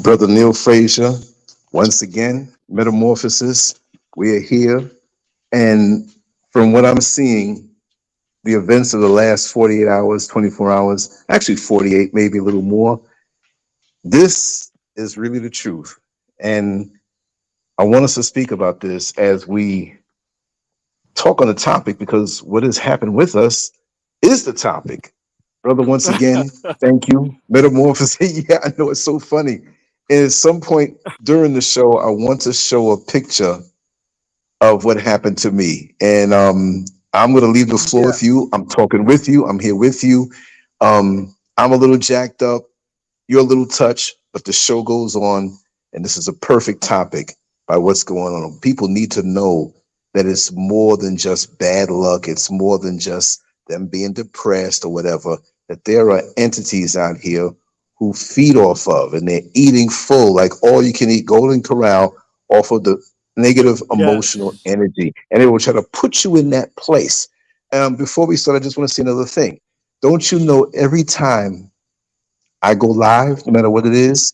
Brother Neil Frazier, once again, Metamorphosis. We are here. And from what I'm seeing, the events of the last 48 hours, 24 hours, actually 48, maybe a little more, this is really the truth. And I want us to speak about this as we talk on the topic because what has happened with us is the topic. Brother, once again, thank you. Metamorphosis. Yeah, I know it's so funny. And at some point during the show, I want to show a picture of what happened to me. And I'm going to leave the floor Yeah. with you. I'm talking with you. I'm here with you. I'm a little jacked up. You're a little touched, but the show goes on. And this is a perfect topic by what's going on. People need to know that it's more than just bad luck. It's more than just them being depressed or whatever, that there are entities out here who feed off of and they're eating full, like all you can eat Golden Corral off of the negative emotional Yes. energy. And they will try to put you in that place. Before we start, I just want to say another thing. Don't you know every time I go live, no matter what it is,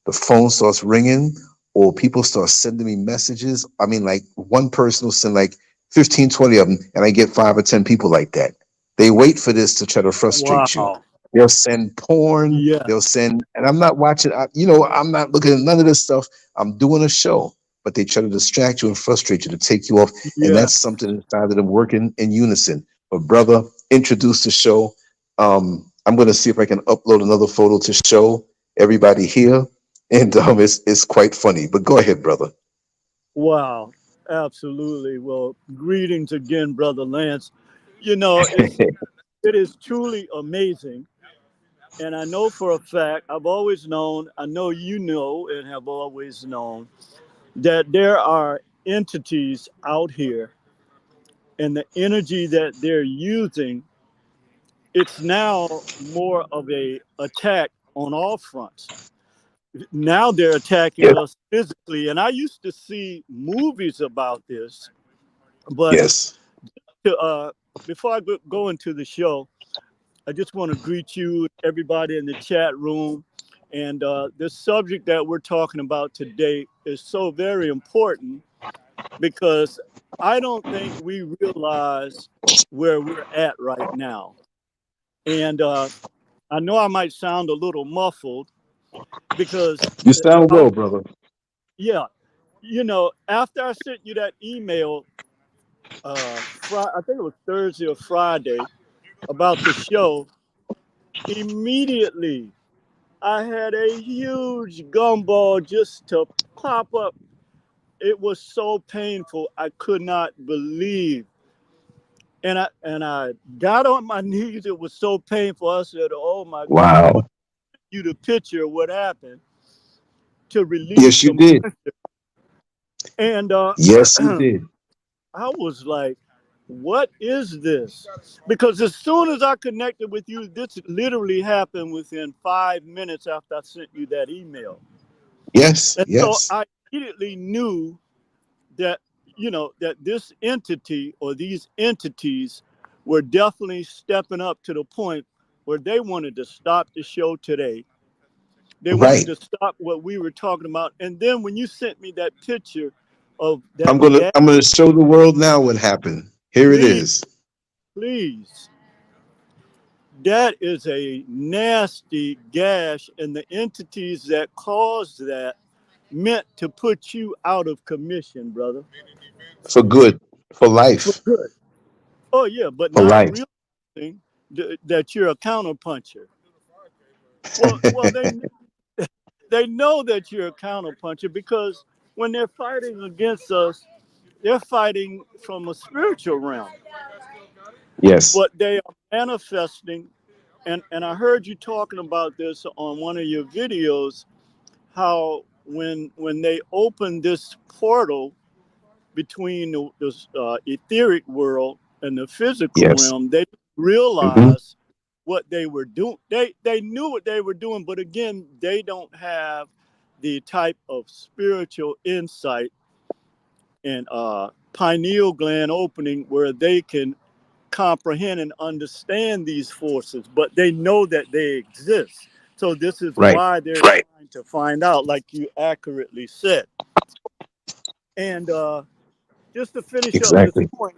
the phone starts ringing or people start sending me messages. I mean, like one person will send like 15, 20 of them, and I get 5 or 10 people like that. They wait for this to try to frustrate you. Wow. They'll send porn, they'll Yes. send, and I'm not watching, I'm not looking at none of this stuff. I'm doing a show, but they try to distract you and frustrate you to take you off. And that's Yes. something inside of them working in unison. But brother, introduce the show. I'm going to see if I can upload another photo to show everybody here, and it's quite funny. But go ahead, brother. Wow. Absolutely. Well, greetings again, Brother Lance. It is truly amazing. And I know for a fact, I've always known, I know you know and have always known that there are entities out here and the energy that they're using, it's now more of a attack on all fronts. Now they're attacking Yes, us physically. And I used to see movies about this, but yes. to, before I go into the show, I just want to greet you, everybody in the chat room. And this subject that we're talking about today is so very important because I don't think we realize where we're at right now. And I know I might sound a little muffled because, You sound I, well, brother. yeah, after I sent you that email, I think it was Thursday or Friday, about the show, immediately I had a huge gumball just to pop up. It was so painful. I could not believe. And I got on my knees. It was so painful. I said, "Oh my God, I'm Wow. gonna give you the picture of what happened to release Yes, you some." did. And Yes, you did. I was like, "What is this?" Because as soon as I connected with you, this literally happened within 5 minutes after I sent you that email. Yes, And so yes. I immediately knew that, that this entity or these entities were definitely stepping up to the point where they wanted to stop the show today. They wanted Right. to stop what we were talking about. And then when you sent me that picture of I'm that gonna gas, I'm gonna show the world now what happened. Here it please, is. please, that is a nasty gash. And the entities that caused that meant to put you out of commission, brother. For good. For For life. good. Oh yeah, but For not life. realizing that you're a counterpuncher. Well, they know that you're a counterpuncher because when they're fighting against us, they're fighting from a spiritual realm. Yes. But they are manifesting, and I heard you talking about this on one of your videos, how when they open this portal between the etheric world and the physical Yes. realm, they Hmm. realize what they were doing. They knew what they were doing, but again, they don't have the type of spiritual insight and pineal gland opening where they can comprehend and understand these forces, but they know that they exist. So this is Right. why they're trying to find out, like you accurately said. And just to finish up this Exactly. point,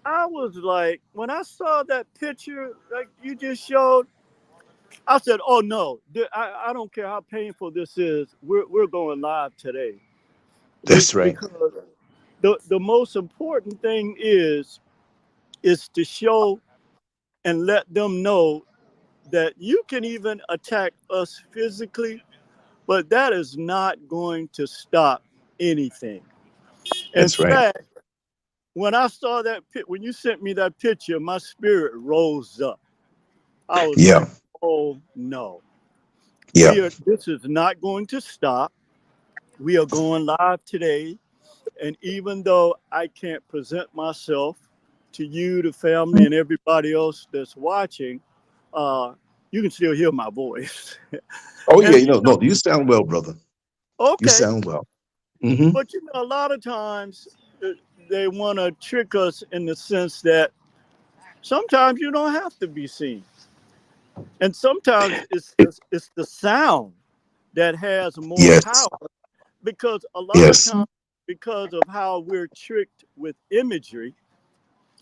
I was like, when I saw that picture like you just showed, I said, "Oh no, I don't care how painful this is. We're going live today That's right. because the most important thing is to show and let them know that you can even attack us physically, but that is not going to stop anything. In That's right. fact, when I saw when you sent me that picture, my spirit rose up. I was Yeah. like, "Oh no, Yeah. this is not going to stop. We are going live today, and even though I can't present myself to you, the family, and everybody else that's watching, uh, you can still hear my voice." Oh yeah. And You know, no, you sound well, brother. You okay, sound well. Hmm. but a lot of times uh, they want to trick us in the sense that sometimes you don't have to be seen, and sometimes it's the sound that has more Yes. power because a lot of Yes. times because of how we're tricked with imagery,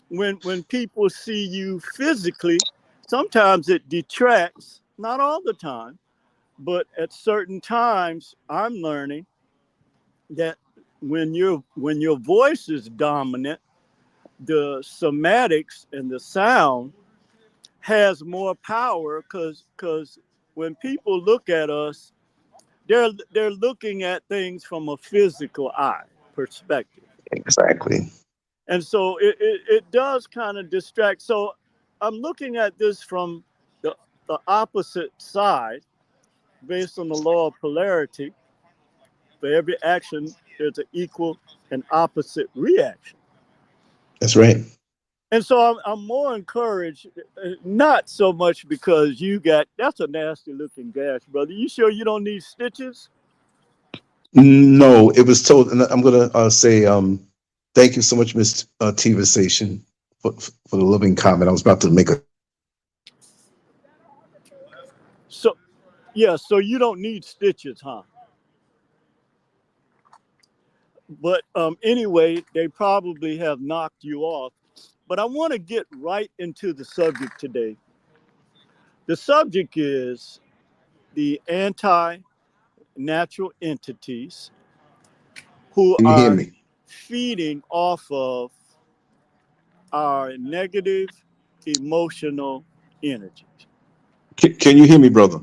when people see you physically, sometimes it detracts, not all the time, but at certain times I'm learning that when your voice is dominant, the somatics and the sound has more power because when people look at us, they're looking at things from a physical eye perspective, Exactly. and so it does kind of distract. So I'm looking at this from the opposite side based on the law of polarity. For every action, there's an equal and opposite reaction. That's right. And so I'm more encouraged, not so much because you got, that's a nasty looking gash, brother. You sure you don't need stitches? No, it was told, and I'm gonna say thank you so much, Miss Tiva Station, for the loving comment. I was about to make a. So, yeah, so you don't need stitches, huh? But anyway, they probably have knocked you off. But I want to get right into the subject today. The subject is the anti natural entities who Can you hear are me? feeding off of our negative emotional energy. Can you hear me, brother?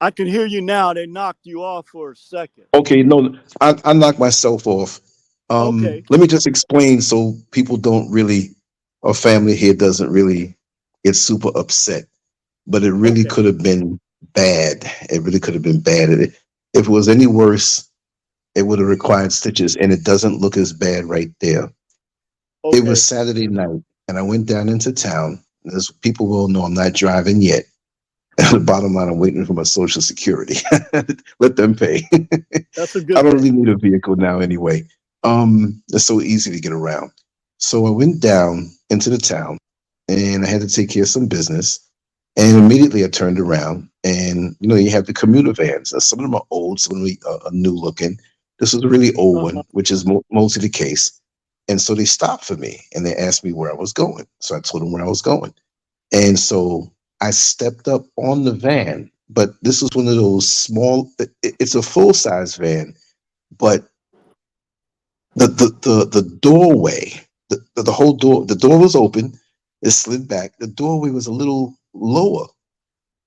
I can hear you now. They knocked you off for a second. Okay, no, I knocked myself off. Okay. Let me just explain so people don't really, or family here doesn't really get super upset. But it really Okay. could have been bad. It really could have been bad. If it was any worse, it would have required stitches, and it doesn't look as bad right there. It was Okay. Saturday night, and I went down into town. As people will know, I'm not driving yet. The bottom line, I'm waiting for my Social Security. Let them pay. That's a I good don't thing. really need a vehicle now anyway. It's so easy to get around. So I went down into the town, and I had to take care of some business. And immediately I turned around, and you have the commuter vans. Now, some of them are old, some of them are new looking. This was a really old Uh-huh. one, which is mostly the case. And so they stopped for me, and they asked me where I was going. So I told them where I was going. And so I stepped up on the van, but this was one of those small. It's a full size van, but the doorway, the whole door, the door was open. It slid back. The doorway was a little lower,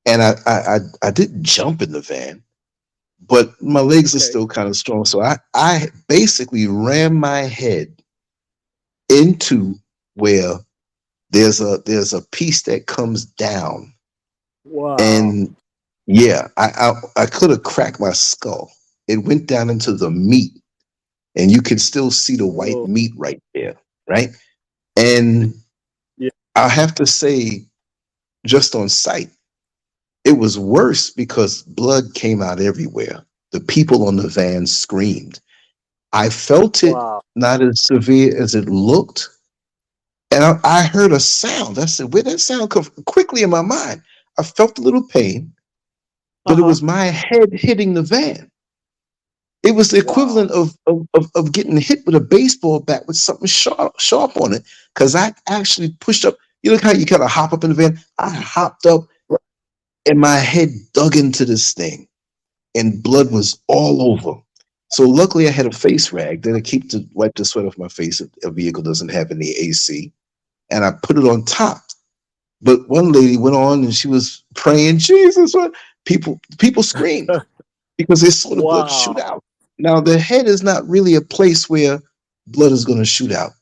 and I didn't jump in the van, but my legs are Okay. still kind of strong. So I basically ran my head into where there's a piece that comes down, Wow. and yeah, I could have cracked my skull. It went down into the meat, and you can still see the white Whoa. meat right there, right? And Yeah. I have to say, just on sight, it was worse because blood came out everywhere. The people on the van screamed. I felt it Wow. not as severe as it looked. And I heard a sound. I said, where that sound come from? Quickly in my mind, I felt a little pain. but it Uh-huh. was my head hitting the van. It was the Wow. equivalent of getting hit with a baseball bat with something sharp on it. Because I actually pushed up. You look how you kind of hop up in the van. I hopped up and my head dug into this thing, and blood was all over. So luckily, I had a face rag that I keep to wipe the sweat off my face if a vehicle doesn't have any AC, and I put it on top. But one lady went on and she was praying, Jesus, what? People screamed because they saw the blood shoot Wow. out. Now, the head is not really a place where blood is going to shoot out.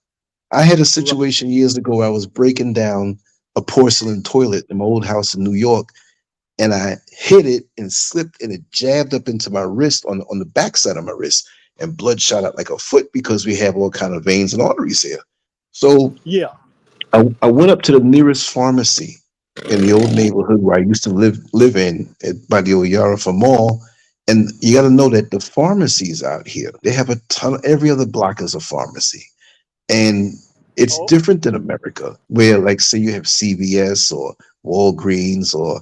I had a Right. situation years ago where I was breaking down a porcelain toilet in my old house in New York, and I hit it and slipped, and it jabbed up into my wrist on the backside of my wrist, and blood shot out like a foot because we have all kind of veins and arteries here. So Yeah. I went up to the nearest pharmacy in the old neighborhood where I used to live in by the old Yarafa Mall. And you got to know that the pharmacies out here, they have a ton. Every other block is a pharmacy, and it's Oh, different than America, where like say you have CVS or Walgreens or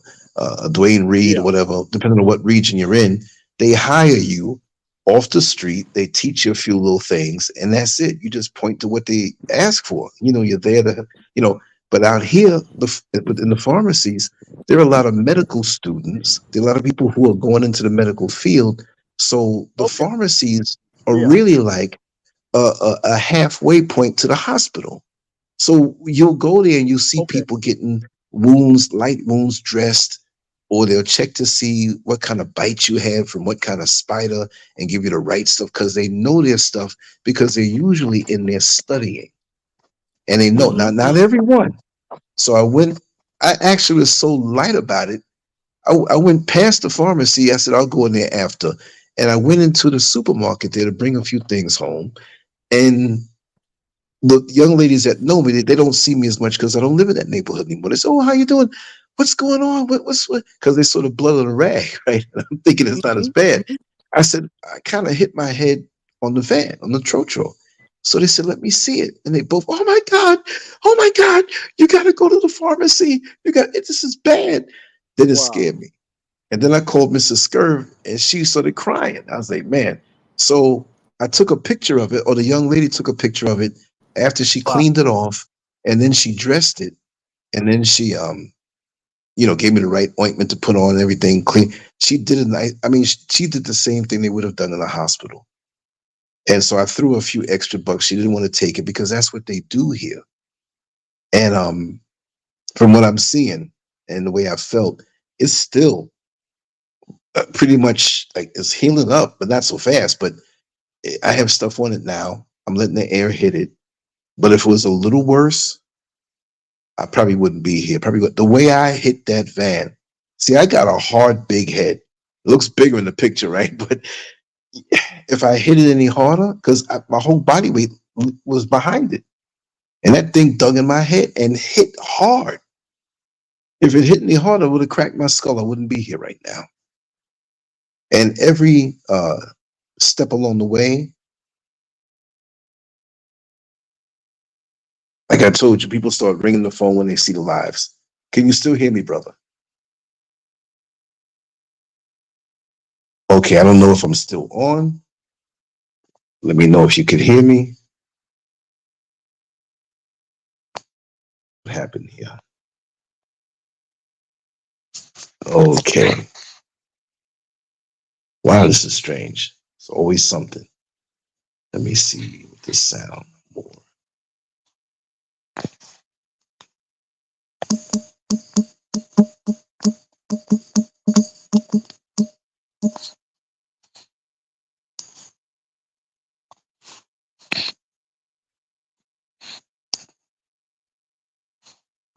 Dwayne Reed or yeah. whatever, depending on what region you're in. They hire you off the street. They teach you a few little things, and that's it. You just point to what they ask for. You're there to, you know. But out here, within the pharmacies, there are a lot of medical students. There are a lot of people who are going into the medical field. So the Okay. pharmacies are Yeah. really like a halfway point to the hospital. So you'll go there and you'll see Okay. people getting wounds, light wounds dressed, or they'll check to see what kind of bite you had from what kind of spider and give you the right stuff because they know their stuff because they're usually in there studying and they know. Now, Mm-hmm. not everyone. So I actually was so light about it. I went past the pharmacy. I said, I'll go in there after. And I went into the supermarket there to bring a few things home. And the young ladies that know me, they don't see me as much because I don't live in that neighborhood anymore. They say, "Oh, how you doing? What's going on? What's what?" Because they saw the blood on the rag, right? And I'm thinking it's not as Mm-hmm. bad. Mm-hmm. I said, I kind of hit my head on the van, on the trotro. So they said, "Let me see it." And they both, oh my God, you got to go to the pharmacy. This is bad. Then it Wow. scared me. And then I called Mrs. Scurv and she started crying. I was like, man. So I took a picture of it, or the young lady took a picture of it after she Wow. cleaned it off, and then she dressed it, and then she gave me the right ointment to put on and everything clean. She did it nice. I mean, she did the same thing they would have done in a hospital. And so I threw a few extra bucks. She didn't want to take it because that's what they do here. And from what I'm seeing and the way I felt, it's still pretty much like it's healing up, but not so fast. But I have stuff on it now. I'm letting the air hit it. But if it was a little worse, I probably wouldn't be here. The way I hit that van. See, I got a hard, big head. It looks bigger in the picture, right? But if I hit it any harder, because my whole body weight was behind it, and that thing dug in my head and hit hard. If it hit any harder, it would have cracked my skull. I wouldn't be here right now. And every step along the way, like I told you, people start ringing the phone when they see the lives. Can you still hear me, brother? Okay, I don't know if I'm still on. Let me know if you could hear me. What happened here? Okay. Wow, this is strange. It's always something. Let me see with this sound more.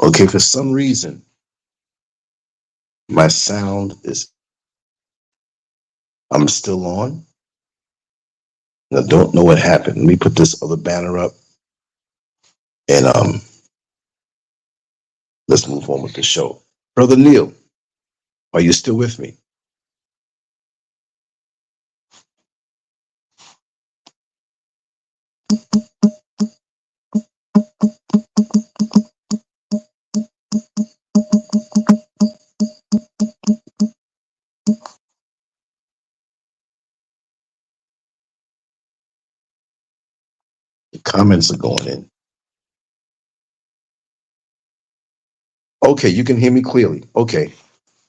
Okay, for some reason, my sound is, I'm still on. I don't know what happened. Let me put this other banner up and let's move on with the show. Brother Neil, are you still with me? Comments are going in. Okay, you can hear me clearly. Okay.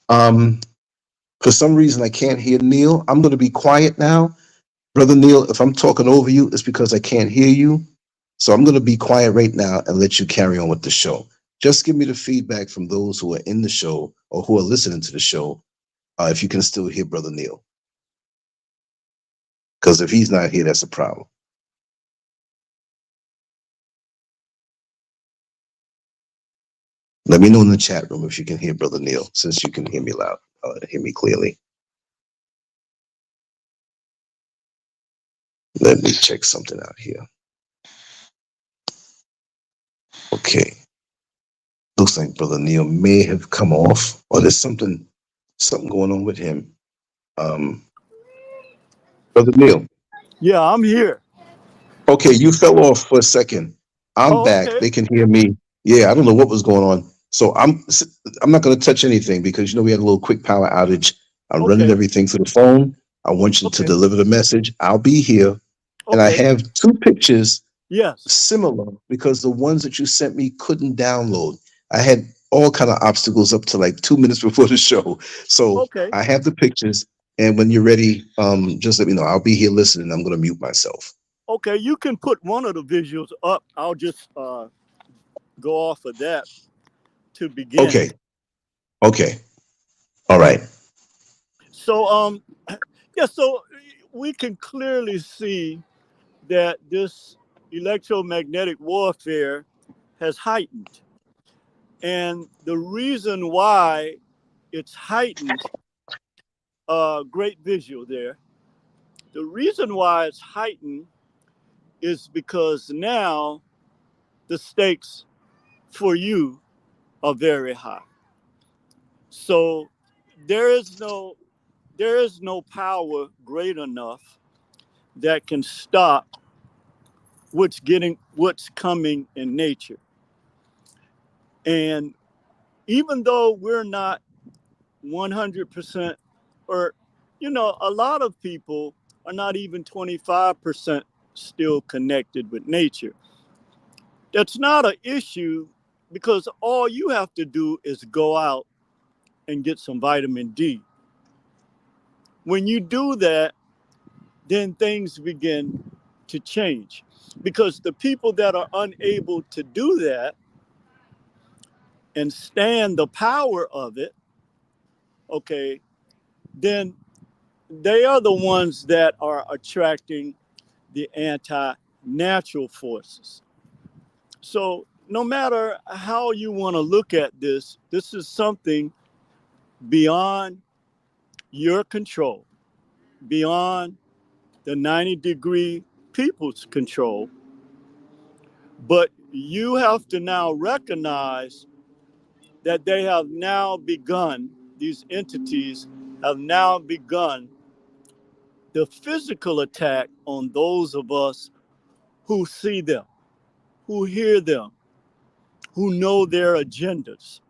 For some reason I can't hear Neil. I'm going to be quiet now. Brother Neil, if I'm talking over you, it's because I can't hear you. So I'm going to be quiet right now and let you carry on with the show. Just give me the feedback from those who are in the show or who are listening to the show, if you can still hear Brother Neil. Because if he's not here, that's a problem. Let me know in the chat room if you can hear Brother Neil, since you can hear me loud, hear me clearly. Let me check something out here. Okay. Looks like Brother Neil may have come off, or there's something going on with him. Brother Neil. Yeah, I'm here. Okay, you fell off for a second. I'm Oh, back. okay. They can hear me. Yeah, I don't know what was going on. So I'm not going to touch anything because we had a little quick power outage. I'm running Okay. everything through the phone. I want you to Okay. deliver the message. I'll be here. And I Okay. have two pictures Yes. similar because the ones that you sent me couldn't download. I had all kind of obstacles up to like 2 minutes before the show. So Okay. I have the pictures. And when you're ready, just let me know. I'll be here listening. I'm going to mute myself. Okay. You can put one of the visuals up. I'll just go off of that to begin. Okay. Okay. All right. So yeah, so we can clearly see that this electromagnetic warfare has heightened. And the reason why it's heightened, great visual there. The reason why it's heightened is because now the stakes for you are very high. So there is no power great enough that can stop what's coming in nature. And even though we're not 100%, or a lot of people are not even 25% still connected with nature. That's not an issue because all you have to do is go out and get some vitamin D. When you do that, then things begin to change. Because the people that are unable to do that and stand the power of it, okay, then they are the ones that are attracting the anti-natural forces. So no matter how you want to look at this, this is something beyond your control, beyond the 90-degree people's control. But you have to now recognize that they have now begun, these entities have now begun the physical attack on those of us who see them, who hear them, who know their agendas.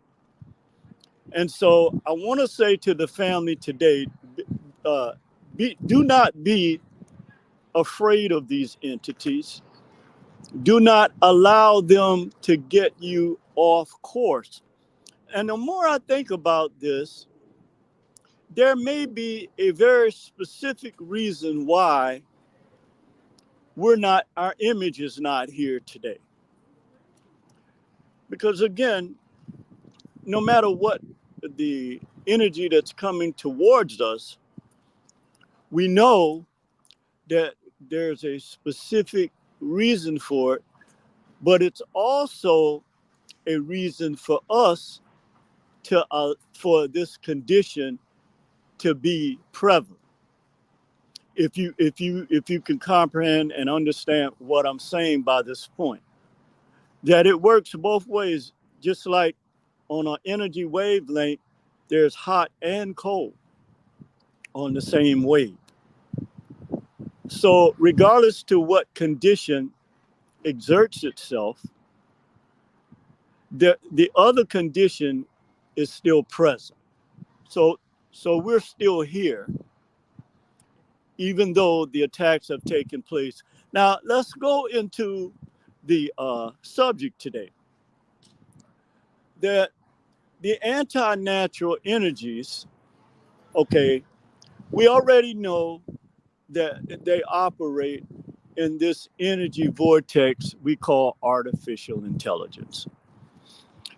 And so I want to say to the family today, uh, do not be afraid of these entities. Do not allow them to get you off course. And the more I think about this, there may be a very specific reason why our image is not here today. Because again, no matter what the energy that's coming towards us, we know that there's a specific reason for it, but it's also a reason for us for this condition to be prevalent. If you can comprehend and understand what I'm saying by this point, that it works both ways, just like on an energy wavelength, there's hot and cold on the same wave. So regardless to what condition exerts itself, the other condition is still present. So we're still here, even though the attacks have taken place. Now, let's go into the subject today. That the anti-natural energies, okay, we already know that they operate in this energy vortex we call artificial intelligence.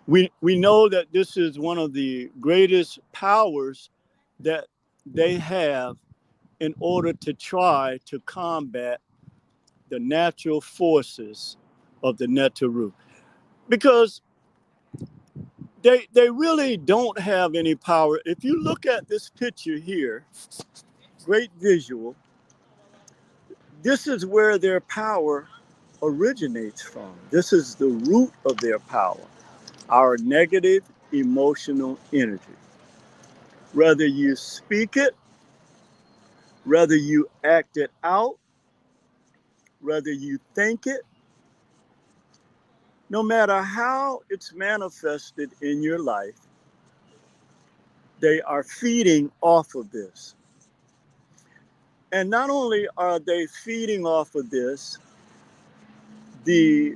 We know that this is one of the greatest powers that they have in order to try to combat the natural forces of the Netaru. Because they really don't have any power. If you look at this picture here, great visual, this is where their power originates from. This is the root of their power, our negative emotional energy. Whether you speak it, whether you act it out, whether you think it, no matter how it's manifested in your life, they are feeding off of this. And not only are they feeding off of this, the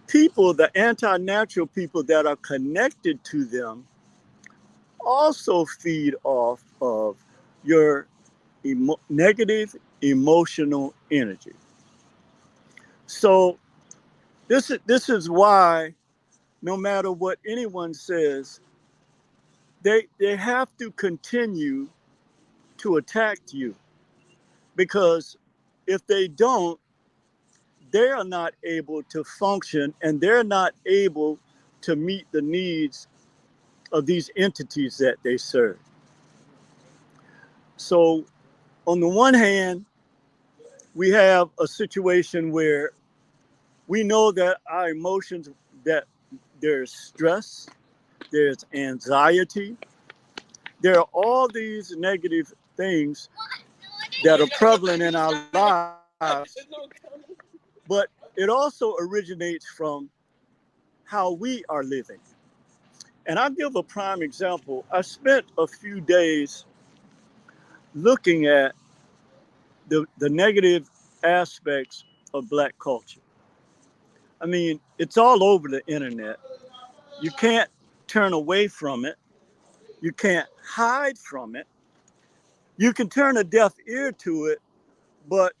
people, the anti-natural people that are connected to them also feed off of your negative emotional energy. So this is why no matter what anyone says, they have to continue to attack you, because if they don't, they are not able to function and they're not able to meet the needs of these entities that they serve. So on the one hand, we have a situation where we know that our emotions, that there's stress, there's anxiety, there are all these negative things that are prevalent in our lives, but it also originates from how we are living. And I'll give a prime example. I spent a few days looking at the negative aspects of Black culture. I mean, it's all over the internet. You can't turn away from it. You can't hide from it. You can turn a deaf ear to it, but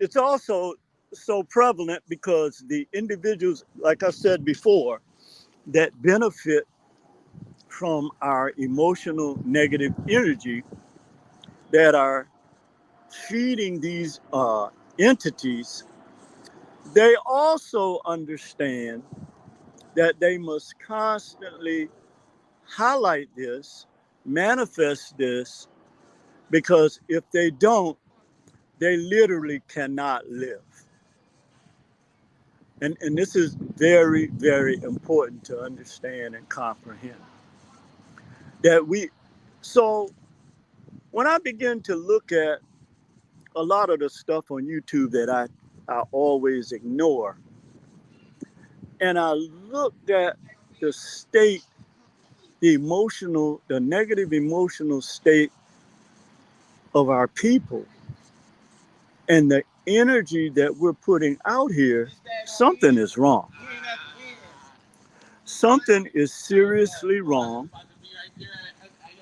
it's also so prevalent because the individuals, like I said before, that benefit from our emotional negative energy, that are feeding these entities, they also understand that they must constantly highlight this, manifest this, because if they don't, they literally cannot live. And this is very, very important to understand and comprehend. That we, so when I begin to look at a lot of the stuff on YouTube that I always ignore, and I looked at the state, the negative emotional state of our people and the energy that we're putting out here, something is wrong. Something is seriously wrong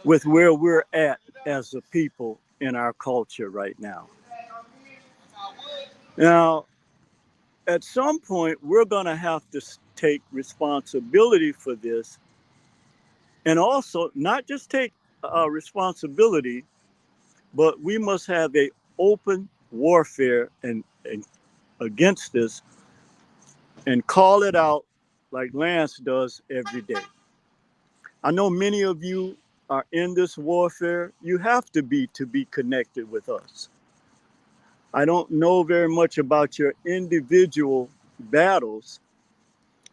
with where we're at as a people in our culture right now. Now, at some point, we're going to have to take responsibility for this, and also not just take responsibility, but we must have a open warfare and against this, and call it out like Lance does every day. I know many of you are in this warfare. You have to be connected with us. I don't know very much about your individual battles,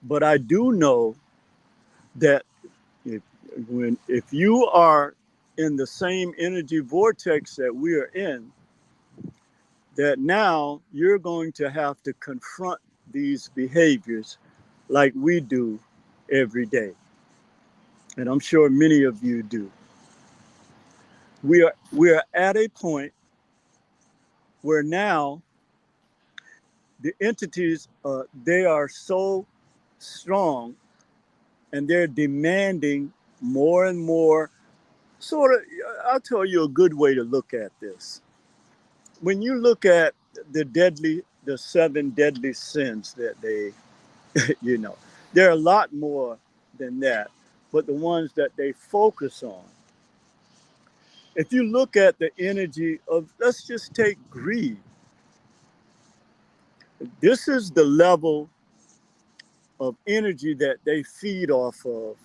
but I do know that if, if you are in the same energy vortex that we are in, that now you're going to have to confront these behaviors like we do every day. And I'm sure many of you do. We are at a point where now the entities, they are so strong, and they're demanding more and more. Sort of, I'll tell you a good way to look at this. When you look at the seven deadly sins that they, you know, there are a lot more than that, but the ones that they focus on. If you look at the energy of, let's just take greed. This is the level of energy that they feed off of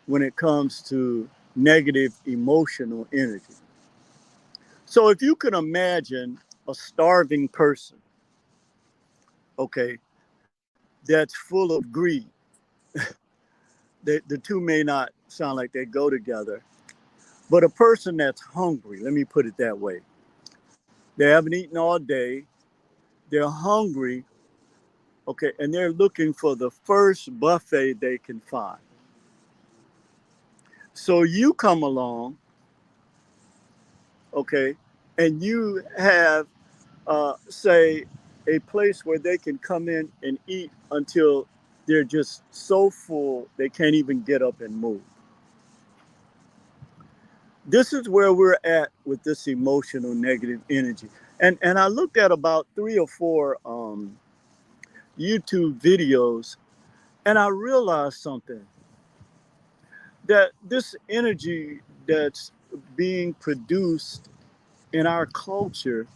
when it comes to negative emotional energy. So if you can imagine a starving person, okay, that's full of greed, the two may not sound like they go together, but a person that's hungry, let me put it that way. They haven't eaten all day, they're hungry, okay, and they're looking for the first buffet they can find. So you come along, okay, and you have, say, a place where they can come in and eat until they're just so full they can't even get up and move. This is where we're at with this emotional negative energy. And I looked at about three or four YouTube videos, and I realized something, that this energy that's being produced in our culture,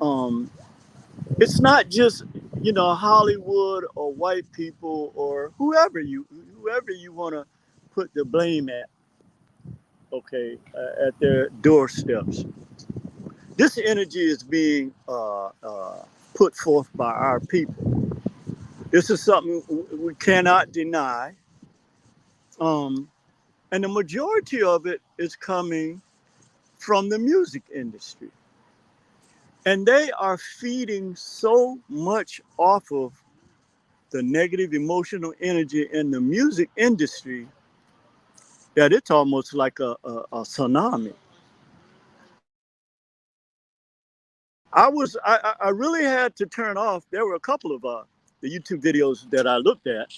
um, it's not just, Hollywood or white people or whoever you want to put the blame at, okay, at their doorsteps. This energy is being put forth by our people. This is something we cannot deny. Um, and the majority of it is coming from the music industry. And they are feeding so much off of the negative emotional energy in the music industry that it's almost like a tsunami. I really had to turn off. There were a couple of the YouTube videos that I looked at.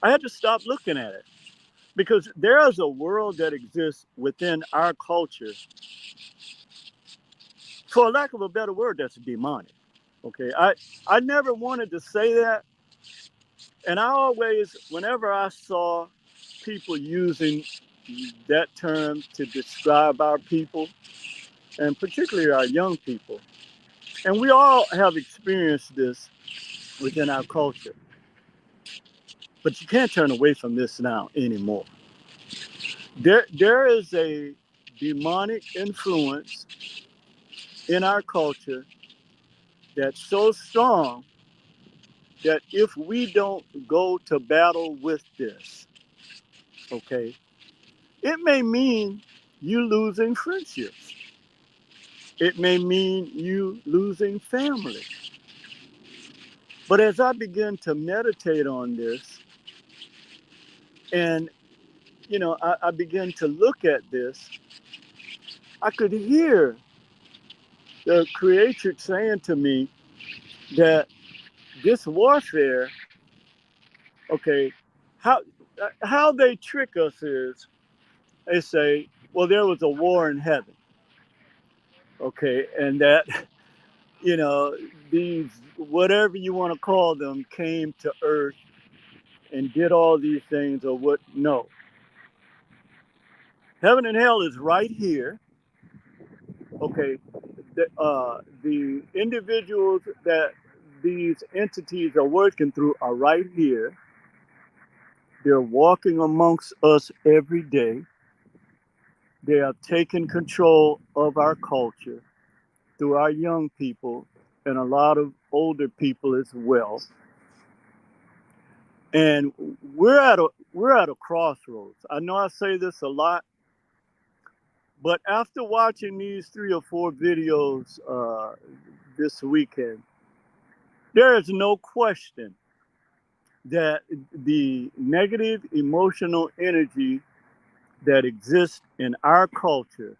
I had to stop looking at it because there is a world that exists within our culture, for lack of a better word, that's demonic. Okay, I never wanted to say that, and I always, whenever I saw people using that term to describe our people, and particularly our young people, and we all have experienced this within our culture, but you can't turn away from this now anymore. There is a demonic influence in our culture that's so strong that if we don't go to battle with this, okay, it may mean you losing friendships. It may mean you losing family. But as I begin to meditate on this, and I began to look at this, I could hear the Creator saying to me that this warfare, okay, how how they trick us is they say, well, there was a war in heaven, okay, and that these, whatever you want to call them, came to earth and did all these things, or what? No, heaven and hell is right here, okay. The individuals that these entities are working through are right here. They're walking amongst us every day. They are taking control of our culture through our young people and a lot of older people as well. And we're at a crossroads. I know I say this a lot, but after watching these three or four videos this weekend, there is no question that the negative emotional energy that exists in our culture,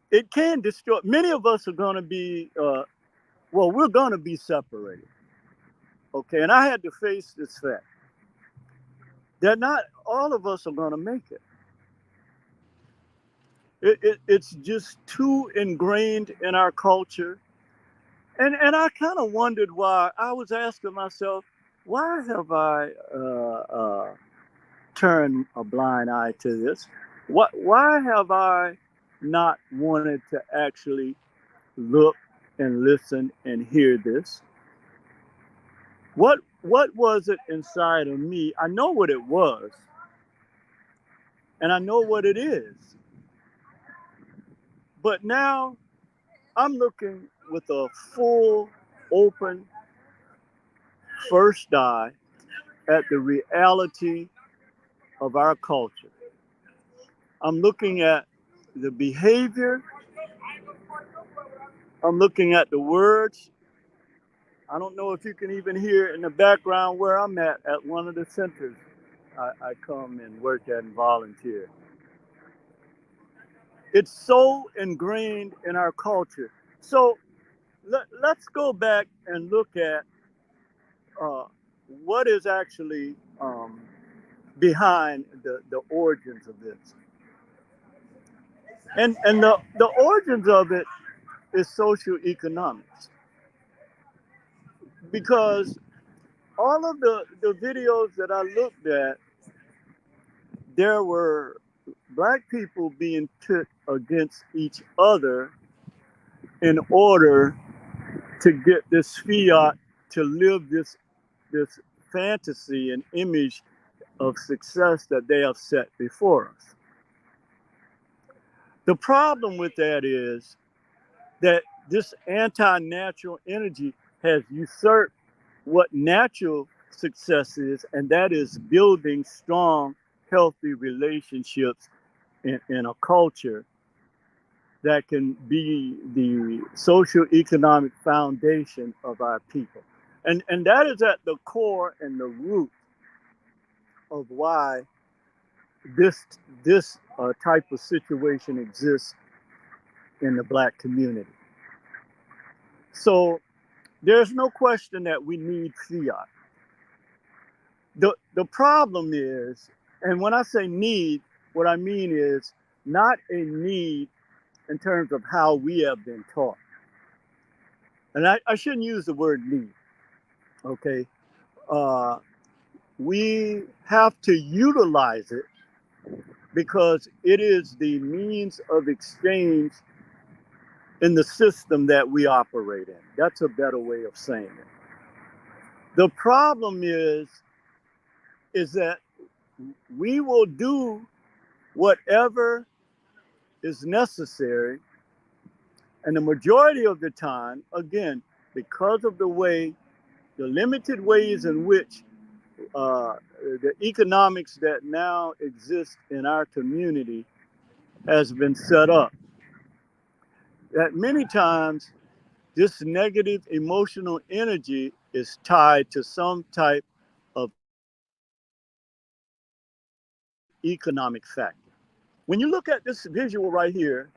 it can destroy. Many of us are going to be well, we're going to be separated. Okay. And I had to face this fact that not all of us are going to make it. It's just too ingrained in our culture. And I kind of wondered why. I was asking myself, why have I turned a blind eye to this? Why have I not wanted to actually look and listen and hear this? What was it inside of me? I know what it was, and I know what it is. But now I'm looking with a full, open, first eye at the reality of our culture. I'm looking at the behavior. I'm looking at the words. I don't know if you can even hear in the background where I'm at one of the centers I come and work at and volunteer. It's so ingrained in our culture. So let's go back and look at what is actually behind the origins of this. And the origins of it is social economics. Because all of the videos that I looked at, there were black people being pit against each other in order to get this fiat, to live this fantasy and image of success that they have set before us. The problem with that is that this anti-natural energy has usurped what natural success is, and that is building strong, healthy relationships in a culture that can be the social economic foundation of our people. And that is at the core and the root of why this type of situation exists in the Black community. So there's no question that we need fiat. The problem is, and when I say need, what I mean is not a need in terms of how we have been taught. And I shouldn't use the word need, okay? We have to utilize it because it is the means of exchange in the system that we operate in. That's a better way of saying it. The problem is that we will do whatever is necessary, and the majority of the time, again, because of the limited ways in which the economics that now exist in our community has been set up, that many times this negative emotional energy is tied to some type of economic factor. When you look at this visual right here,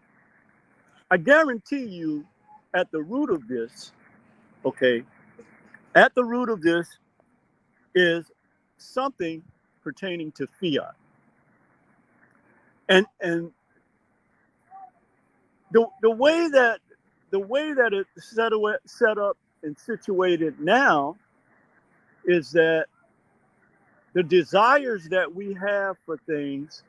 I guarantee you at the root of this, okay, at the root of this is something pertaining to fiat. And the way that it's set up and situated now is that the desires that we have for things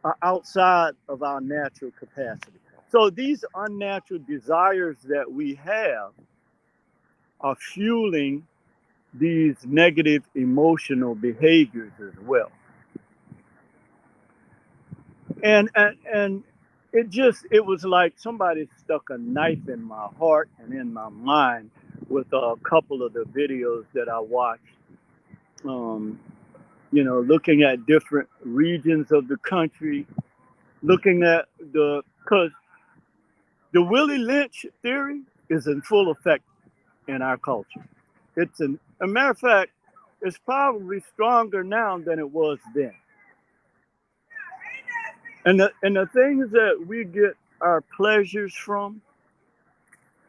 are outside of our natural capacity. So these unnatural desires that we have are fueling these negative emotional behaviors as well. And it was like somebody stuck a knife in my heart and in my mind with a couple of the videos that I watched. Looking at different regions of the country, looking at because the Willie Lynch theory is in full effect in our culture. A matter of fact, it's probably stronger now than it was then. And the things that we get our pleasures from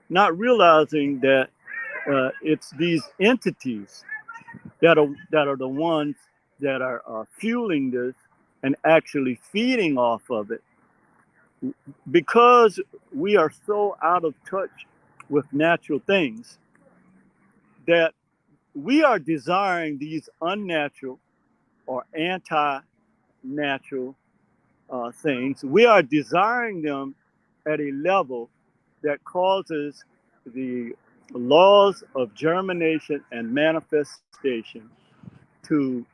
not realizing that it's these entities that are the ones that are fueling this and actually feeding off of it, because we are so out of touch with natural things that we are desiring these unnatural or anti-natural things. We are desiring them at a level that causes the laws of germination and manifestation to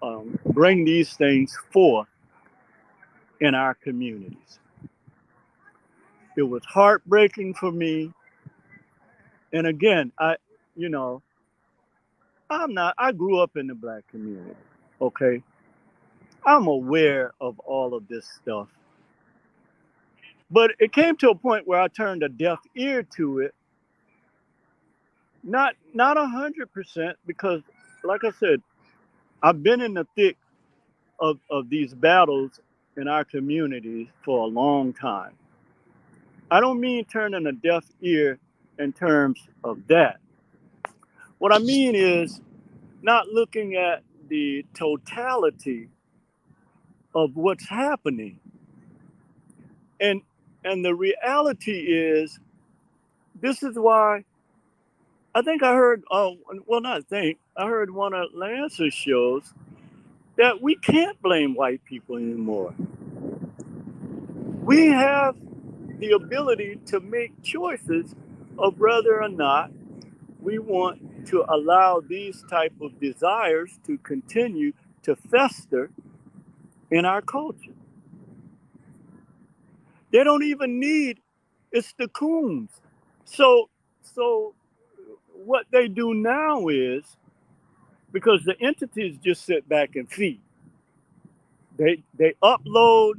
bring these things forth in our communities. It was heartbreaking for me. And again, you know, I grew up in the Black community, okay? I'm aware of all of this stuff. But it came to a point where I turned a deaf ear to it. Not 100%, because like I said, I've been in the thick of these battles in our communities for a long time. I don't mean turning a deaf ear in terms of that. What I mean is not looking at the totality of what's happening. And the reality is, this is why I think I heard, well, not think, I heard one of Lance's shows that we can't blame white people anymore. We have the ability to make choices of whether or not we want to allow these type of desires to continue to fester in our culture. They don't even need, it's the coons. So what they do now is, because the entities just sit back and feed. They upload,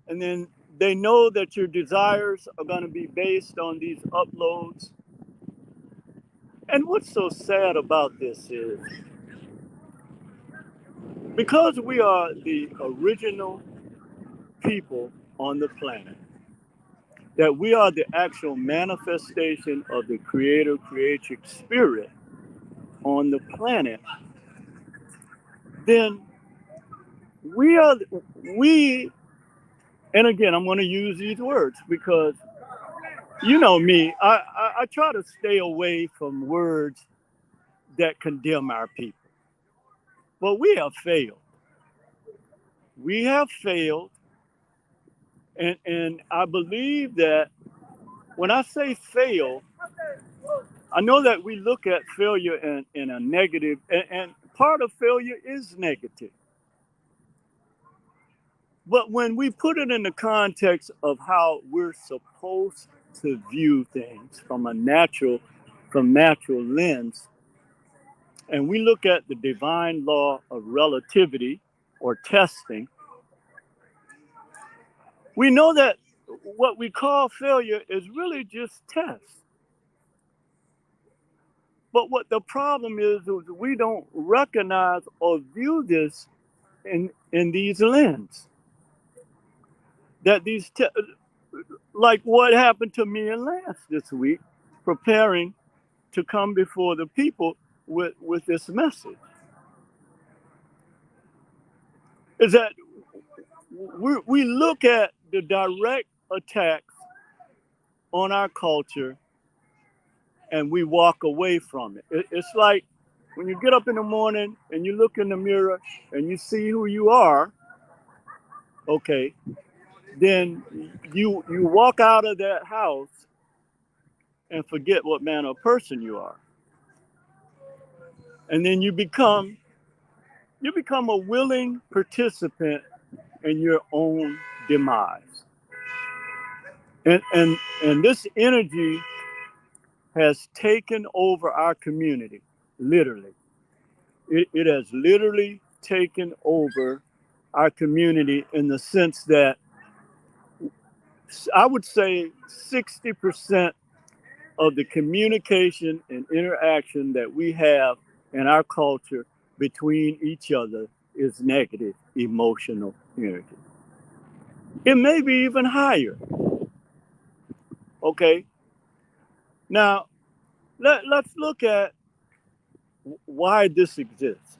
and then they know that your desires are going to be based on these uploads. And what's so sad about this is, because we are the original people on the planet, that we are the actual manifestation of the creator creatrix spirit on the planet, then we, and again, I'm going to use these words because you know me, I try to stay away from words that condemn our people. But we have failed. We have failed. And I believe that when I say fail, I know that we look at failure in a negative, and part of failure is negative. But when we put it in the context of how we're supposed to view things from natural lens, and we look at the divine law of relativity or testing, we know that what we call failure is really just tests. But what the problem is we don't recognize or view this in these lenses. That like what happened to me and Lance this week, preparing to come before the people with this message, is that we look at the direct attacks on our culture and we walk away from it. It's like when you get up in the morning and you look in the mirror and you see who you are, okay, then you walk out of that house and forget what manner of person you are. And then you become a willing participant in your own demise. And this energy has taken over our community, literally. It has literally taken over our community in the sense that I would say 60% of the communication and interaction that we have in our culture between each other is negative emotional energy. It may be even higher. Okay. Now, let's look at why this exists.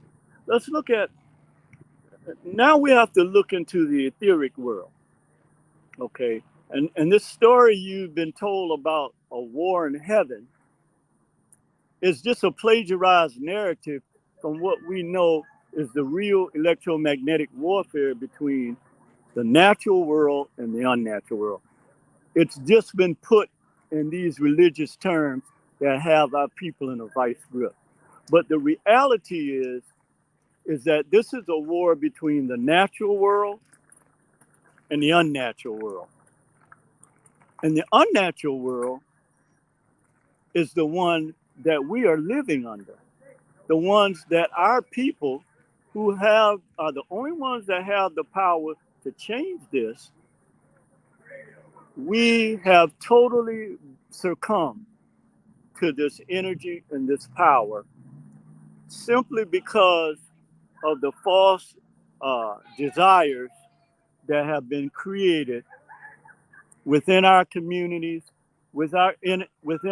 Let's look at, now we have to look into the etheric world, okay? And this story you've been told about a war in heaven is just a plagiarized narrative from what we know is the real electromagnetic warfare between the natural world and the unnatural world. It's just been put in these religious terms that have our people in a vice grip. But the reality is that this is a war between the natural world and the unnatural world. And the unnatural world is the one that we are living under. The ones that our people who have are the only ones that have the power to change this. We have totally succumbed to this energy and this power simply because of the false desires that have been created within our communities, within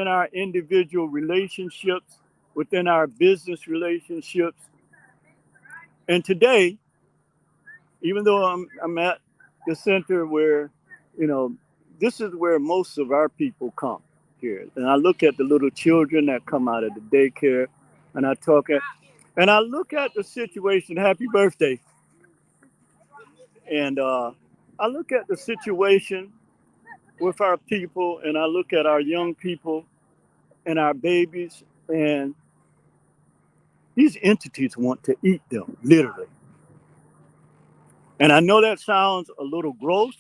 our individual relationships, within our business relationships. And today, even though I'm at the center where, you know, this is where most of our people come here. And I look at the little children that come out of the daycare, and I look at the situation. Happy birthday! And I look at the situation with our people, and I look at our young people and our babies, and these entities want to eat them, literally. And I know that sounds a little gross,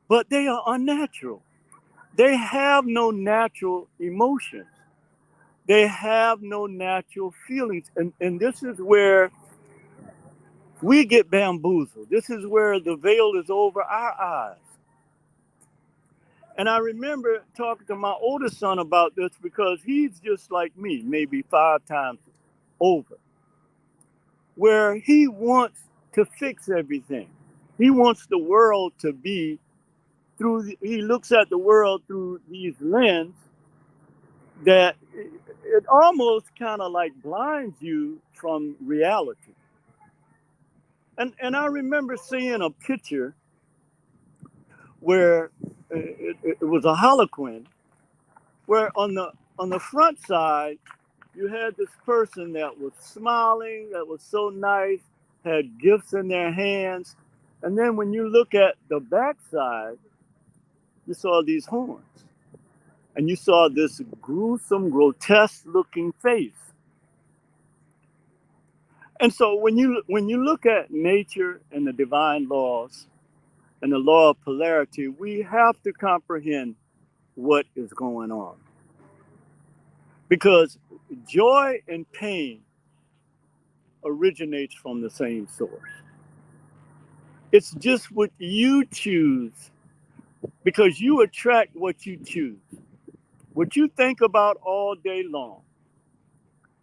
but they are unnatural. They have no natural emotions. They have no natural feelings. And this is where we get bamboozled. This is where the veil is over our eyes. And I remember talking to my oldest son about this because he's just like me, maybe 5 times over, where he wants to fix everything. He wants the world to be he looks at the world through these lens that it almost kind of like blinds you from reality. And I remember seeing a picture where it was a holoquin, where on the front side you had this person that was smiling, that was so nice, had gifts in their hands, and then when you look at the back side, you saw these horns. And you saw this gruesome, grotesque looking face. And so when you look at nature and the divine laws and the law of polarity, we have to comprehend what is going on. Because joy and pain originates from the same source. It's just what you choose, because you attract what you choose. What you think about all day long,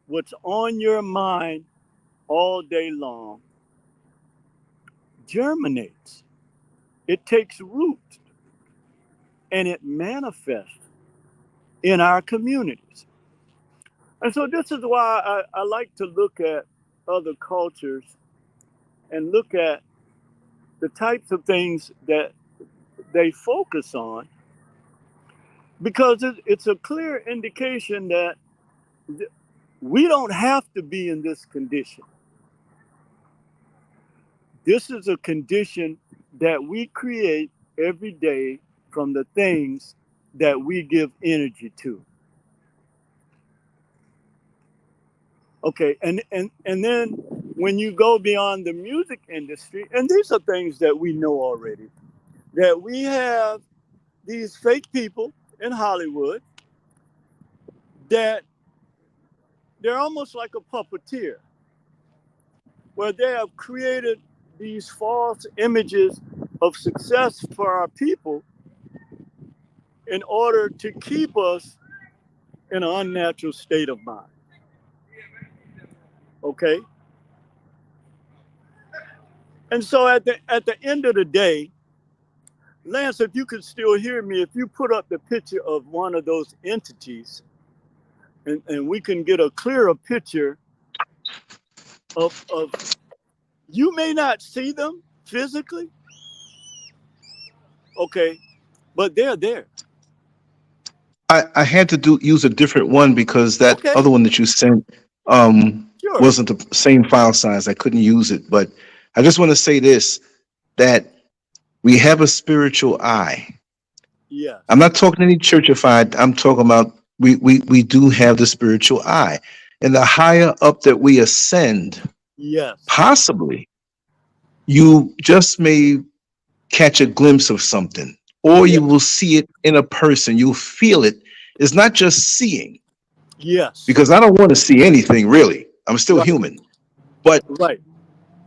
what's on your mind all day long, germinates. It takes root and it manifests in our communities. And so this is why I like to look at other cultures and look at the types of things that they focus on, because it's a clear indication that we don't have to be in this condition. This is a condition that we create every day from the things that we give energy to. Okay, and then when you go beyond the music industry, and these are things that we know already, that we have these fake people in Hollywood that they're almost like a puppeteer, where they have created these false images of success for our people in order to keep us in an unnatural state of mind. Okay? And so at the end of the day, Lance, if you could still hear me, if you put up the picture of one of those entities, and we can get a clearer picture of you may not see them physically, okay, but they're there. I had to use a different one because that Okay, other one that you sent sure. wasn't the same file size. I couldn't use it. But I just want to say this, that we have a spiritual eye. I'm Yes. not talking any churchified. I'm talking about we do have the spiritual eye. And the higher up that we ascend, Yes. possibly you just may catch a glimpse of something, or Yeah. you will see it in a person. You'll feel it. It's not just seeing, Yes. because I don't want to see anything really. I'm still Right. human, but Right.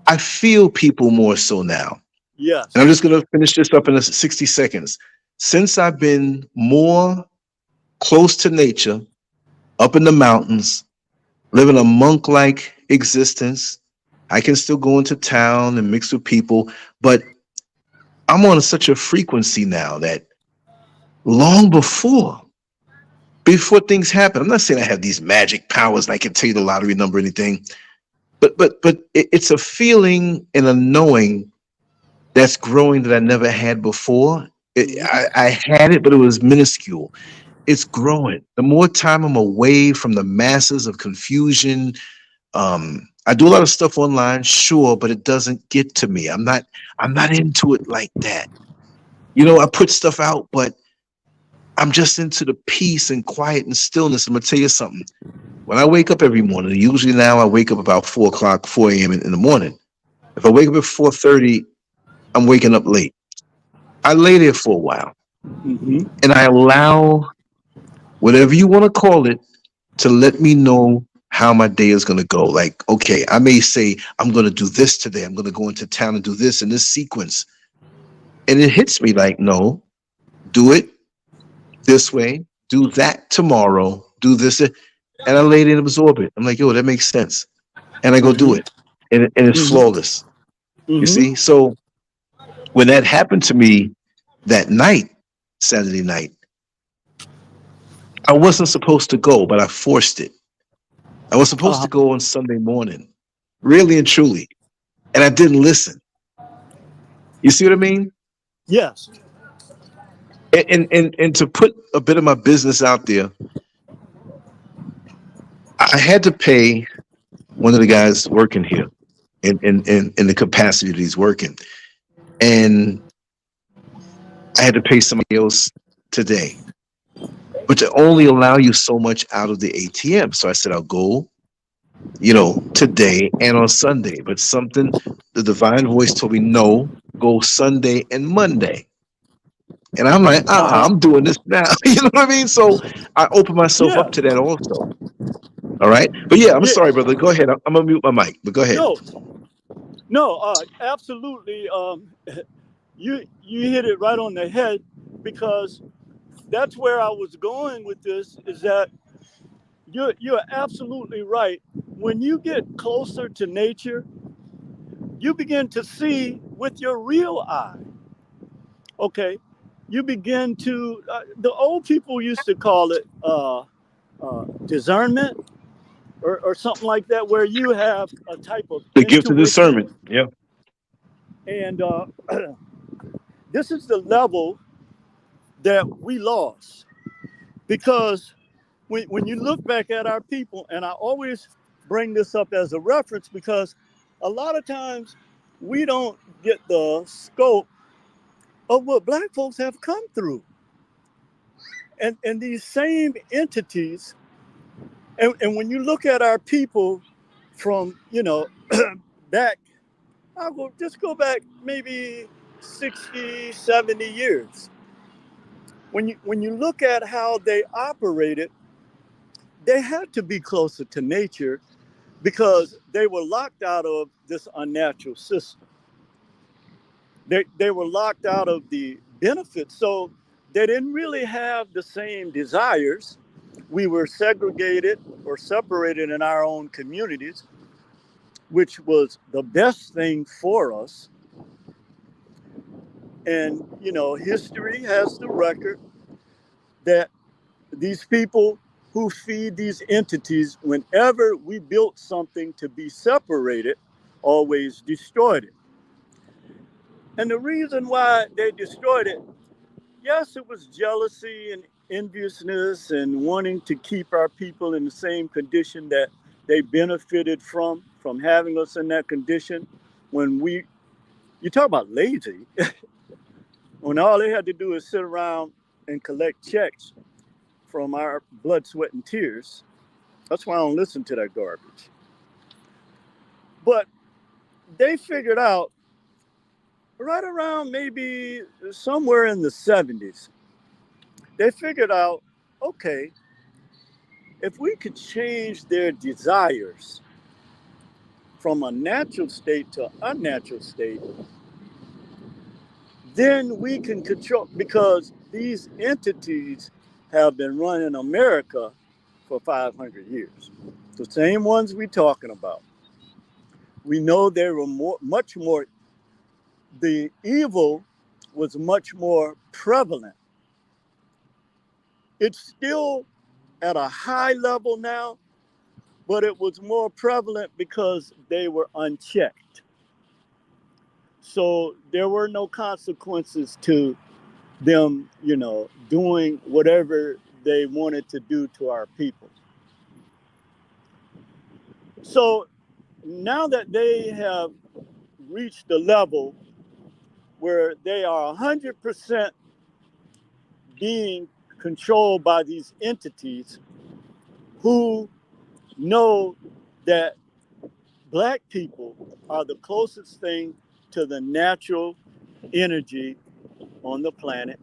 I feel people more so now. And I'm Yes. just going to finish this up in 60 seconds. Since I've been more close to nature, up in the mountains, living a monk like existence, I can still go into town and mix with people, but I'm on such a frequency now that long before things happen, I'm not saying I have these magic powers and I can tell you the lottery number or anything, but it's a feeling and a knowing that's growing that I never had before. Mhm. I had it, but it was minuscule. It's growing. The more time I'm away from the masses of confusion, I do a lot of stuff online, sure, but it doesn't get to me. I'm not into it like that. I put stuff out, but I'm just into the peace and quiet and stillness. I'm gonna tell you something. When I wake up every morning, usually now I wake up about 4 o'clock, 4 a.m. in the morning. If I wake up at 4:30, I'm waking up late. I lay there for a while Mhm. and I allow whatever you want to call it to let me know how my day is going to go. Like, okay, I may say, I'm going to do this today. I'm going to go into town and do this in this sequence. And it hits me like, no, do it this way, do that tomorrow, do this. And I lay there and absorb it. I'm like, yo, that makes sense. And I go do Mhm. it. And it's Mhm. flawless. You Mhm. see? So when that happened to me that night, Saturday night, I wasn't supposed to go, but I forced it. I was supposed Uh-huh. to go on Sunday morning, really and truly, and I didn't listen. You see what I mean? Yes. And to put a bit of my business out there, I had to pay one of the guys working here in the capacity that he's working, and I had to pay somebody else today, but to only allow you so much out of the ATM. So I said I'll go, today and on Sunday. But something, the divine voice told me no, go Sunday and Monday. And I'm like, Uh-huh. I'm doing this now. You know what I mean? So I open myself up Yeah. to that also. All right. But yeah, I'm Yeah. sorry, brother. Go ahead. I'm gonna mute my mic, but go ahead. No. No. Absolutely. You hit it right on the head, because that's where I was going with this. Is that you're absolutely right. When you get closer to nature, you begin to see with your real eye. Okay, you begin to. The old people used to call it discernment, or something like that, where you have a type of The gift of intuition, discernment. Yeah. and this is the level that we lost, because when you look back at our people, and I always bring this up as a reference, because a lot of times we don't get the scope of what black folks have come through. And these same entities, and when you look at our people from, back, I'll go back maybe 60, 70 years. When you look at how they operated, they had to be closer to nature, because they were locked out of this unnatural system. They were locked out of the benefits. So they didn't really have the same desires. We were segregated or separated in our own communities, which was the best thing for us. And, you know, history has the record that these people who feed these entities, whenever we built something to be separated, always destroyed it. And the reason why they destroyed it, yes, it was jealousy and enviousness and wanting to keep our people in the same condition that they benefited from having us in that condition. When you talk about lazy, when all they had to do is sit around and collect checks from our blood, sweat, and tears. That's why I don't listen to that garbage. But they figured out right around maybe somewhere in the 70s, they figured out, okay, if we could change their desires from a natural state to an unnatural state, then we can control, because these entities have been running America for 500 years. The same ones we're talking about. We know they were much more, the evil was much more prevalent. It's still at a high level now, but it was more prevalent because they were unchecked. So there were no consequences to them, you know, doing whatever they wanted to do to our people. So now that they have reached the level where they are 100% being controlled by these entities who know that Black people are the closest thing to the natural energy on the planet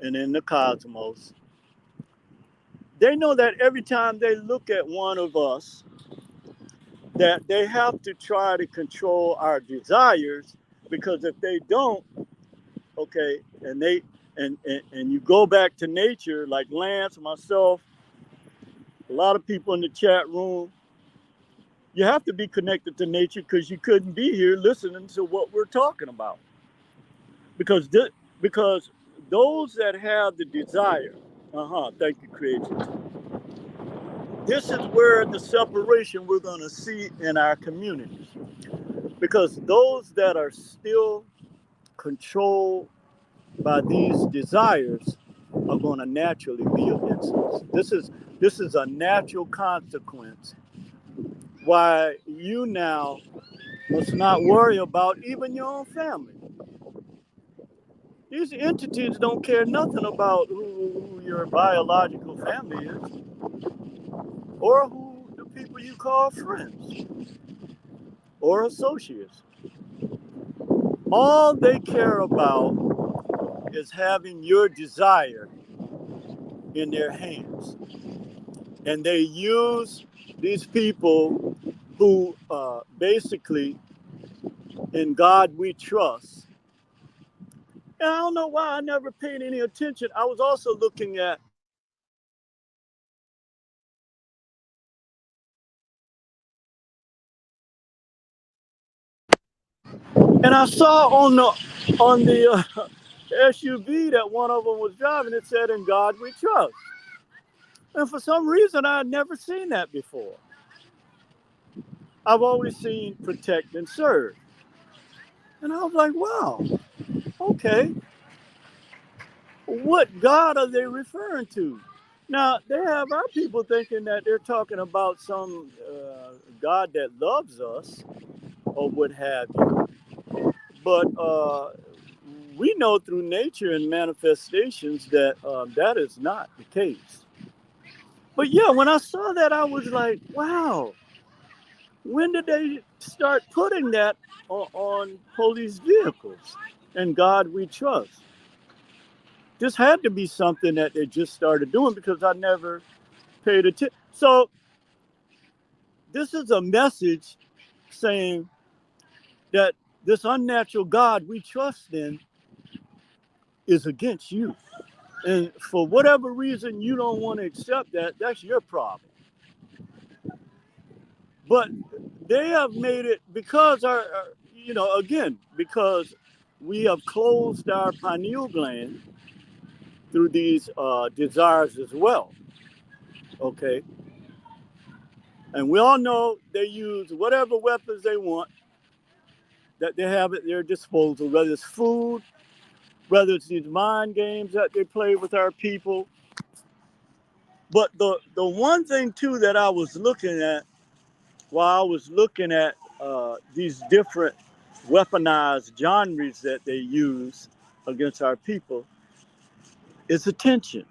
and in the cosmos. They know that every time they look at one of us, that they have to try to control our desires, because if they don't, okay, and you go back to nature, like Lance, myself, a lot of people in the chat room, you have to be connected to nature, because you couldn't be here listening to what we're talking about. Because because those that have the desire, thank you, Creator. This is where the separation we're going to see in our communities. Because those that are still controlled by these desires are going to naturally be against us. This is a natural consequence why you now must not worry about even your own family. These entities don't care nothing about who your biological family is, or who the people you call friends or associates. All they care about is having your desire in their hands. And they use these people who basically, in God we trust. And I don't know why I never paid any attention. I was also looking at and I saw on the SUV that one of them was driving, it said, "In God we trust." And for some reason, I had never seen that before. I've always seen protect and serve. And I was like, wow, okay, what God are they referring to? Now, they have our people thinking that they're talking about some God that loves us or what have you. But we know through nature and manifestations that that is not the case. But yeah, when I saw that, I was like, wow, when did they start putting that on police vehicles? And God we trust. This had to be something that they just started doing, because I never paid attention. So this is a message saying that this unnatural God we trust in is against you. And for whatever reason you don't want to accept that, that's your problem. But they have made it because again, because we have closed our pineal gland through these desires as well. Okay, and we all know they use whatever weapons they want that they have at their disposal, whether it's food, whether it's these mind games that they play with our people. But the one thing too that I was looking at while I was looking at these different weaponized genres that they use against our people is attention.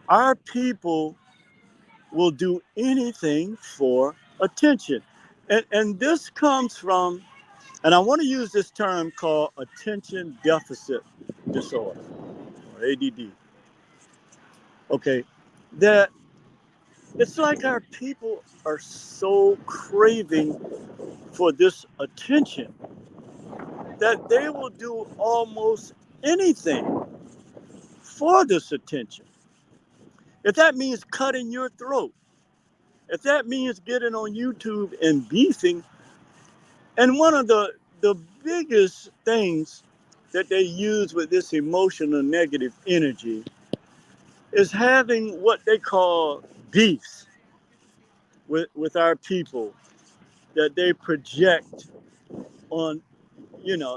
Our people will do anything for attention. And this comes from, and I want to use this term called attention deficit disorder, or ADD. Okay, that it's like our people are so craving for this attention that they will do almost anything for this attention. If that means cutting your throat, if that means getting on YouTube and beefing, and one of the biggest things that they use with this emotional negative energy is having what they call beefs with our people that they project on,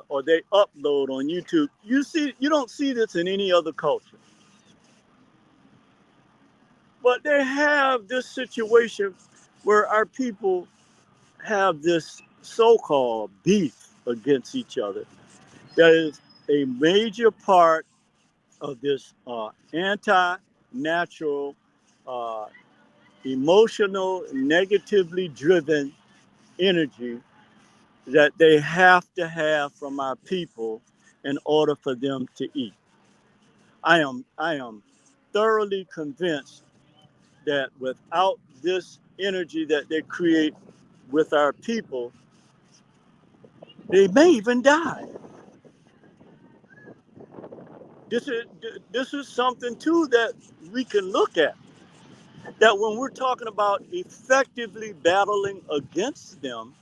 or they upload on YouTube. You don't see this in any other culture. But they have this situation where our people have this so-called beef against each other. That is a major part of this anti-natural, uh, emotional, negatively driven energy that they have to have from our people in order for them to eat. I am thoroughly convinced that without this energy that they create with our people, they may even die. This is this is something too that we can look at. That when we're talking about effectively battling against them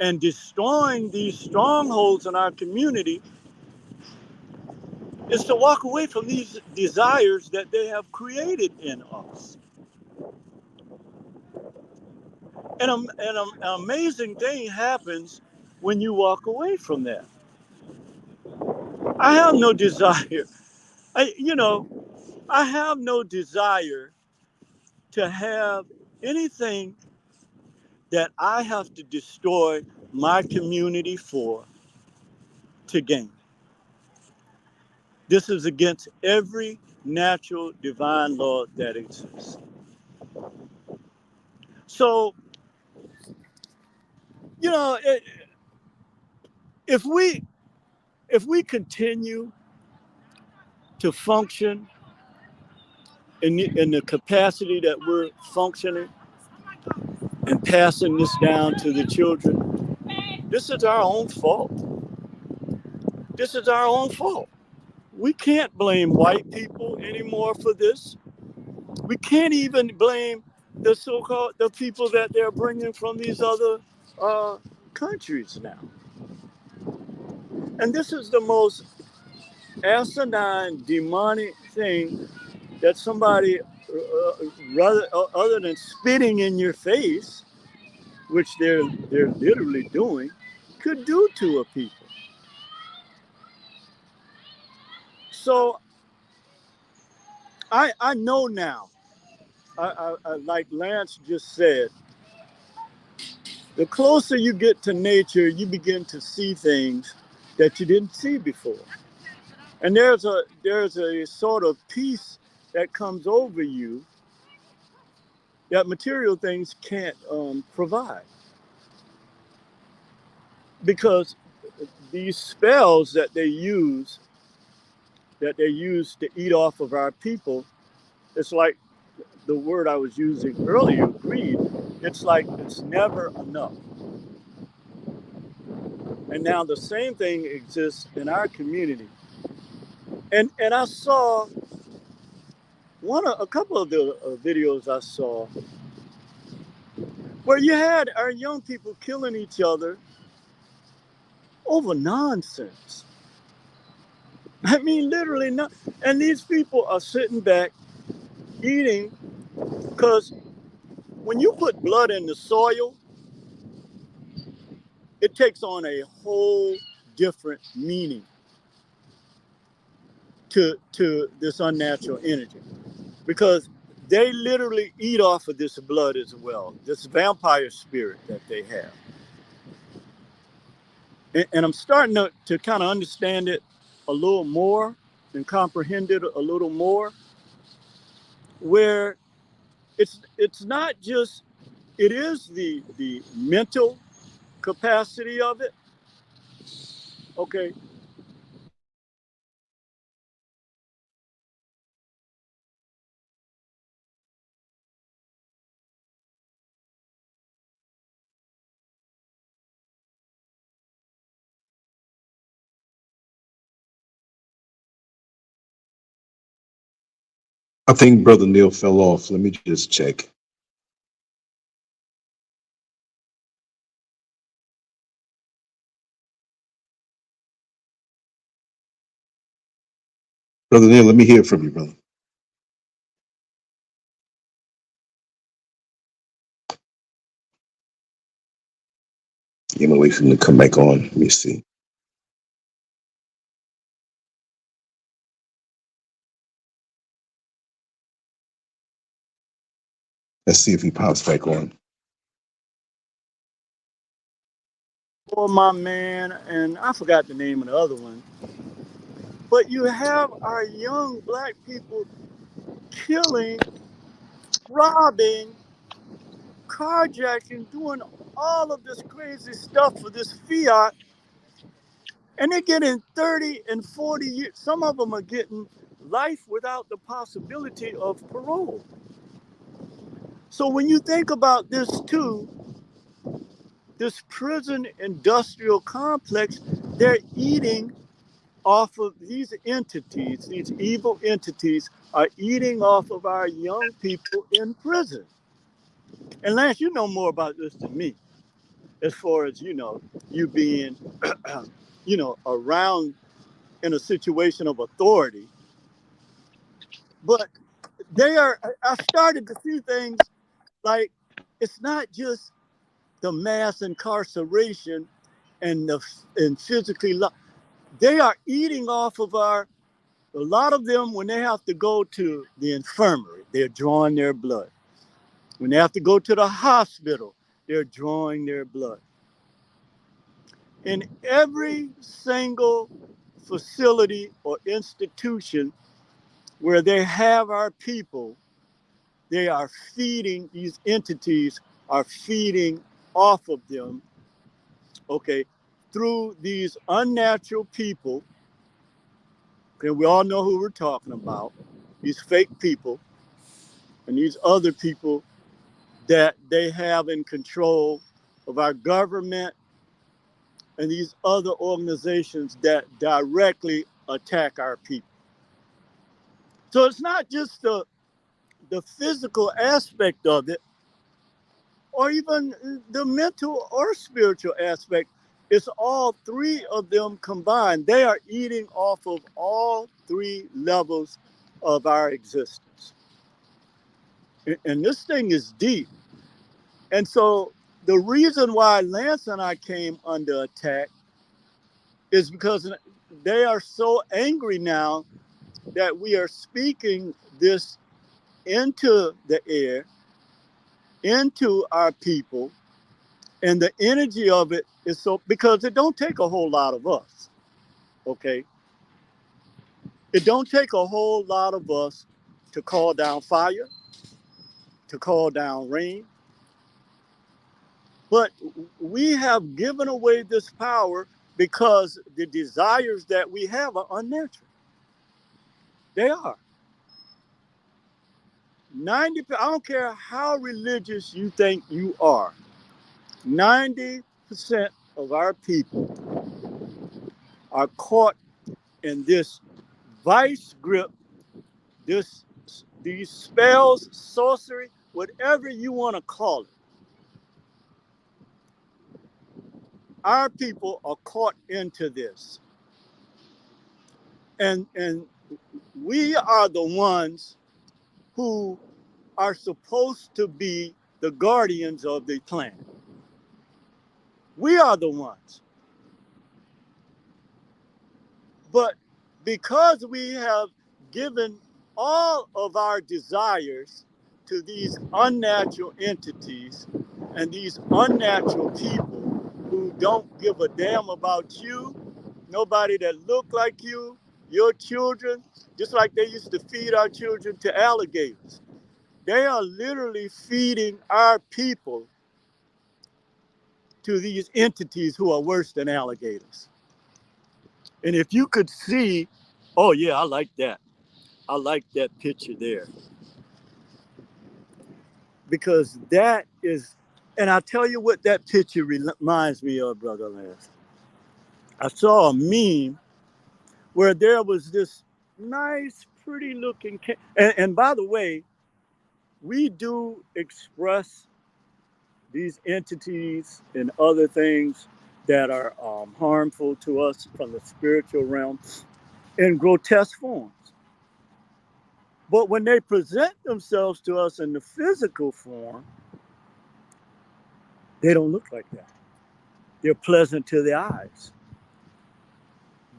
and destroying these strongholds in our community, is to walk away from these desires that they have created in us. And an amazing thing happens when you walk away from that. I have no desire. I, you know, I have no desire to have anything that I have to destroy my community for to gain. This is against every natural divine law that exists. So, you know, if we if we continue to function in the capacity that we're functioning and passing this down to the children, this is our own fault. This is our own fault. We can't blame white people anymore for this. We can't even blame the so-called the people that they're bringing from these other countries now. And this is the most asinine, demonic thing that somebody, rather other than spitting in your face, which they're literally doing, could do to a people. So I know now. Like Lance just said, the closer you get to nature, you begin to see things that you didn't see before. And there's a sort of peace that comes over you that material things can't provide. Because these spells that they use to eat off of our people, it's like the word I was using earlier, greed. It's like it's never enough. And now the same thing exists in our community. And I saw a couple of the videos I saw where you had our young people killing each other over nonsense. I mean, literally not. And these people are sitting back eating because when you put blood in the soil, it takes on a whole different meaning to this unnatural energy, because they literally eat off of this blood as well, this vampire spirit that they have. And I'm starting to kind of understand it a little more and comprehend it a little more, where it's not just, it is the mental capacity of it. Okay. I think Brother Neil fell off. Let me just check. Brother Neil, let me hear from you, brother. You know, wait for him to come back on. Let me see. Let's see if he pops back on. For my man, and I forgot the name of the other one, but you have our young black people killing, robbing, carjacking, doing all of this crazy stuff for this fiat, and they're getting 30 and 40 years. Some of them are getting life without the possibility of parole. So when you think about this too, this prison industrial complex, they're eating off of these entities, these evil entities are eating off of our young people in prison. And Lance, you know more about this than me, as far as, you being, around in a situation of authority. But I started to see things like, it's not just the mass incarceration and physically, they are eating off of a lot of them, when they have to go to the infirmary, they're drawing their blood. When they have to go to the hospital, they're drawing their blood. In every single facility or institution where they have our people, they are feeding, these entities are feeding off of them, okay, through these unnatural people. Okay, we all know who we're talking about, these fake people and these other people that they have in control of our government and these other organizations that directly attack our people. So it's not just the physical aspect of it, or even the mental or spiritual aspect. It's all three of them combined. They are eating off of all three levels of our existence. And this thing is deep. And so the reason why Lance and I came under attack is because they are so angry now that we are speaking this into the air, into our people, and the energy of it is so, because it don't take a whole lot of us, okay? It don't take a whole lot of us to call down fire, to call down rain, but we have given away this power because the desires that we have are unnatural. They are. 90, I don't care how religious you think you are, 90% of our people are caught in this vice grip, these spells, sorcery, whatever you want to call it. our people are caught into this. And we are the ones who are supposed to be the guardians of the planet. We are the ones. But because we have given all of our desires to these unnatural entities and these unnatural people who don't give a damn about you, nobody that look like you, your children, just like they used to feed our children to alligators. They are literally feeding our people to these entities who are worse than alligators. And if you could see, oh yeah, I like that. I like that picture there. Because that is, and I'll tell you what that picture reminds me of, Brother Lance. I saw a meme where there was this nice, pretty looking, and by the way, we do express these entities and other things that are harmful to us from the spiritual realm in grotesque forms. But when they present themselves to us in the physical form, they don't look like that. They're pleasant to the eyes.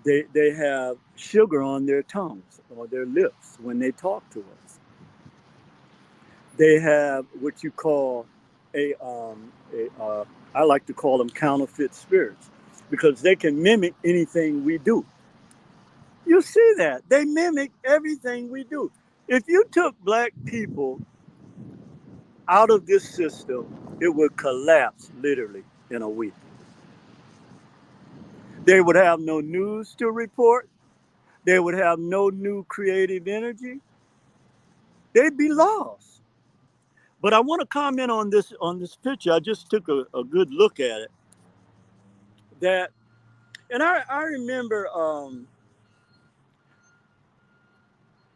They have sugar on their tongues or their lips when they talk to us. They have what you call I like to call them counterfeit spirits, because they can mimic anything we do. You see that. They mimic everything we do. If you took black people out of this system, it would collapse literally in a week. They would have no news to report. They would have no new creative energy. They'd be lost. But I want to comment on this picture. I just took a good look at it. That, and I remember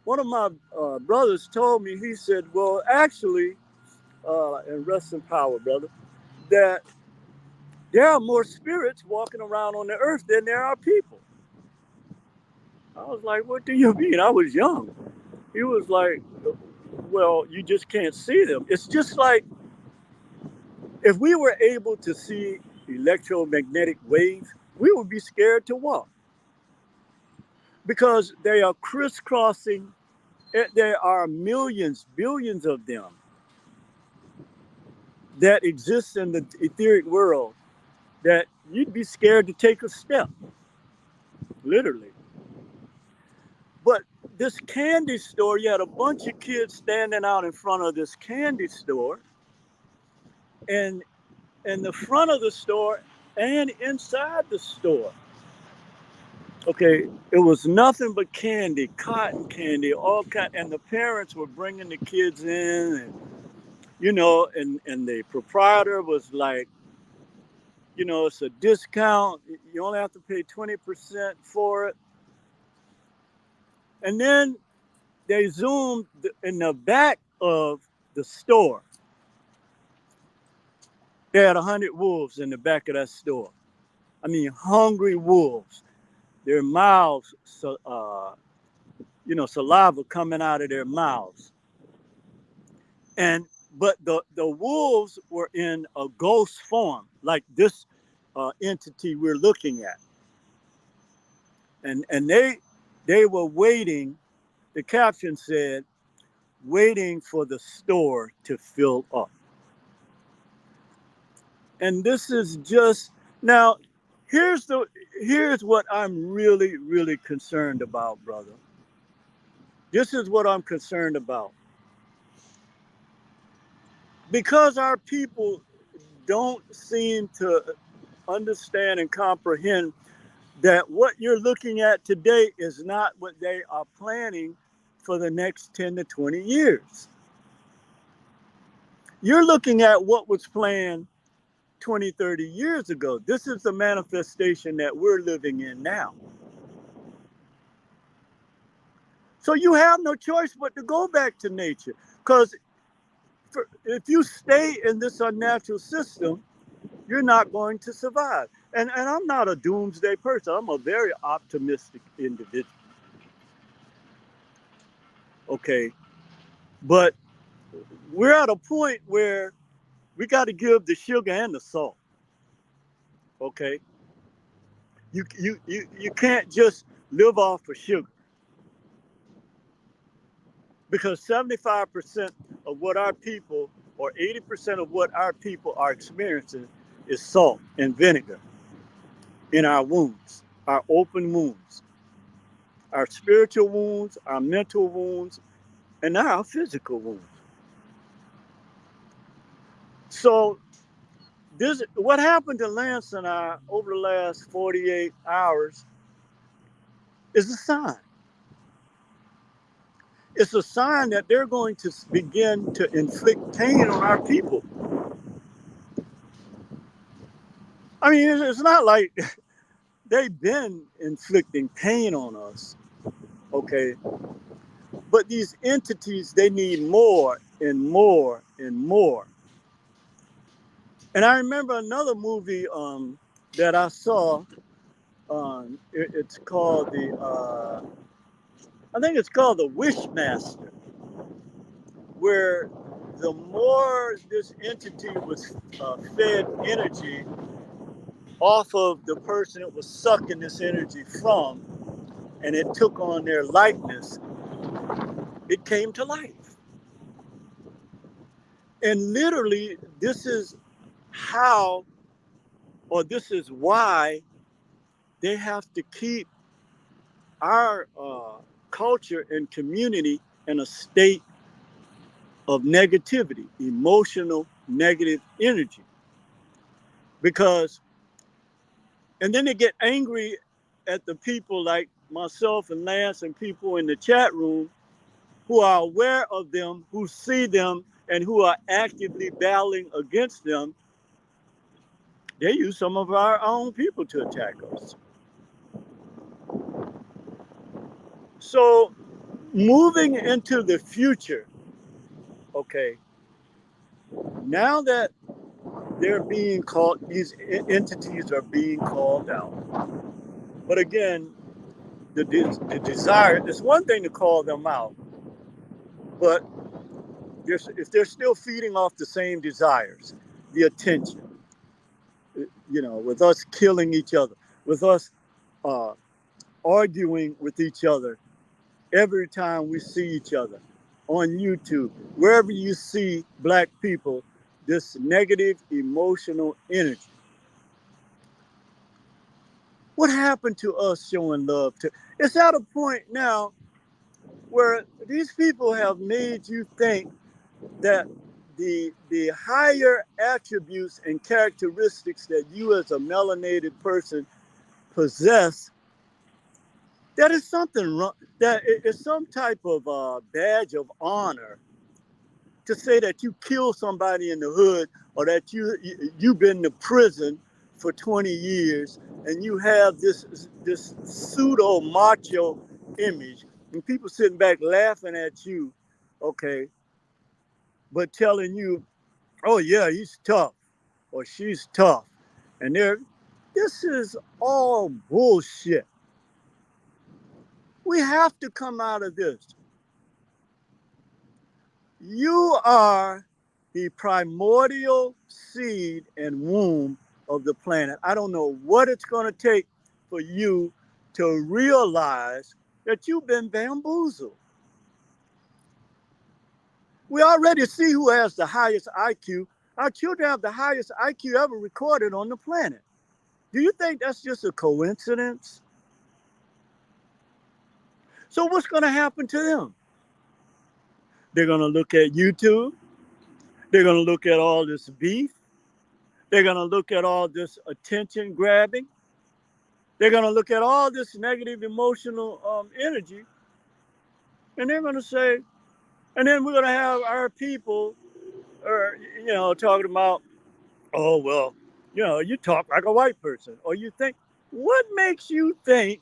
one of my brothers told me, he said, well, actually, and rest in power, brother, that there are more spirits walking around on the earth than there are people. I was like, what do you mean? I was young. He was like, well, you just can't see them. It's just like if we were able to see electromagnetic waves, we would be scared to walk because they are crisscrossing. There are millions, billions of them that exist in the etheric world that you'd be scared to take a step, literally. But this candy store, you had a bunch of kids standing out in front of this candy store, and in the front of the store and inside the store, okay, it was nothing but candy, cotton candy, all kind, and the parents were bringing the kids in, and and the proprietor was like, it's a discount. You only have to pay 20% for it. And then they zoomed in the back of the store. They had 100 wolves in the back of that store. I mean, hungry wolves. Their mouths, saliva coming out of their mouths. But the wolves were in a ghost form, like this entity we're looking at. And they were waiting, the caption said, waiting for the store to fill up. And this is just, now, here's what I'm really, really concerned about, brother. This is what I'm concerned about. Because our people don't seem to understand and comprehend that what you're looking at today is not what they are planning for the next 10 to 20 years. You're looking at what was planned 20, 30 years ago. This is the manifestation that we're living in now. So you have no choice but to go back to nature. Because if you stay in this unnatural system, you're not going to survive. And I'm not a doomsday person. I'm a very optimistic individual. Okay. But we're at a point where we got to give the sugar and the salt. Okay. You can't just live off of sugar, because 75% of what our people, or 80% of what our people are experiencing, is salt and vinegar in our wounds, our open wounds, our spiritual wounds, our mental wounds, and now our physical wounds. So this, what happened to Lance and I over the last 48 hours is a sign. It's a sign that they're going to begin to inflict pain on our people. I mean, it's not like they've been inflicting pain on us, okay? But these entities, they need more and more and more. And I remember another movie that I saw. It's called I think it's called The Wishmaster, where the more this entity was fed energy off of the person it was sucking this energy from, and it took on their likeness, it came to life. And literally, this is how, or this is why they have to keep our culture and community in a state of negativity, emotional negative energy. Because, and then they get angry at the people like myself and Lance and people in the chat room who are aware of them, who see them, and who are actively battling against them. They use some of our own people to attack us. So moving into the future, okay, now that they're being called, these entities are being called out. But again, the desire, it's one thing to call them out, but if they're still feeding off the same desires, the attention, you know, with us killing each other, with us arguing with each other every time we see each other on YouTube, wherever you see Black people, this negative emotional energy. What happened to us showing love to? It's at a point now where these people have made you think that the higher attributes and characteristics that you as a melanated person possess, that is something wrong, that is some type of badge of honor to say that you killed somebody in the hood, or that you've been to prison for 20 years and you have this pseudo macho image, and people sitting back laughing at you, okay, but telling you, oh yeah, he's tough or she's tough. And this is all bullshit. We have to come out of this. You are the primordial seed and womb of the planet. I don't know what it's going to take for you to realize that you've been bamboozled. We already see who has the highest IQ. Our children have the highest IQ ever recorded on the planet. Do you think that's just a coincidence? So what's going to happen to them? They're going to look at YouTube. They're going to look at all this beef. They're going to look at all this attention grabbing. They're going to look at all this negative emotional energy. And they're going to say, and then we're going to have our people, or, you know, talking about, oh, well, you know, you talk like a white person. Or you think, what makes you think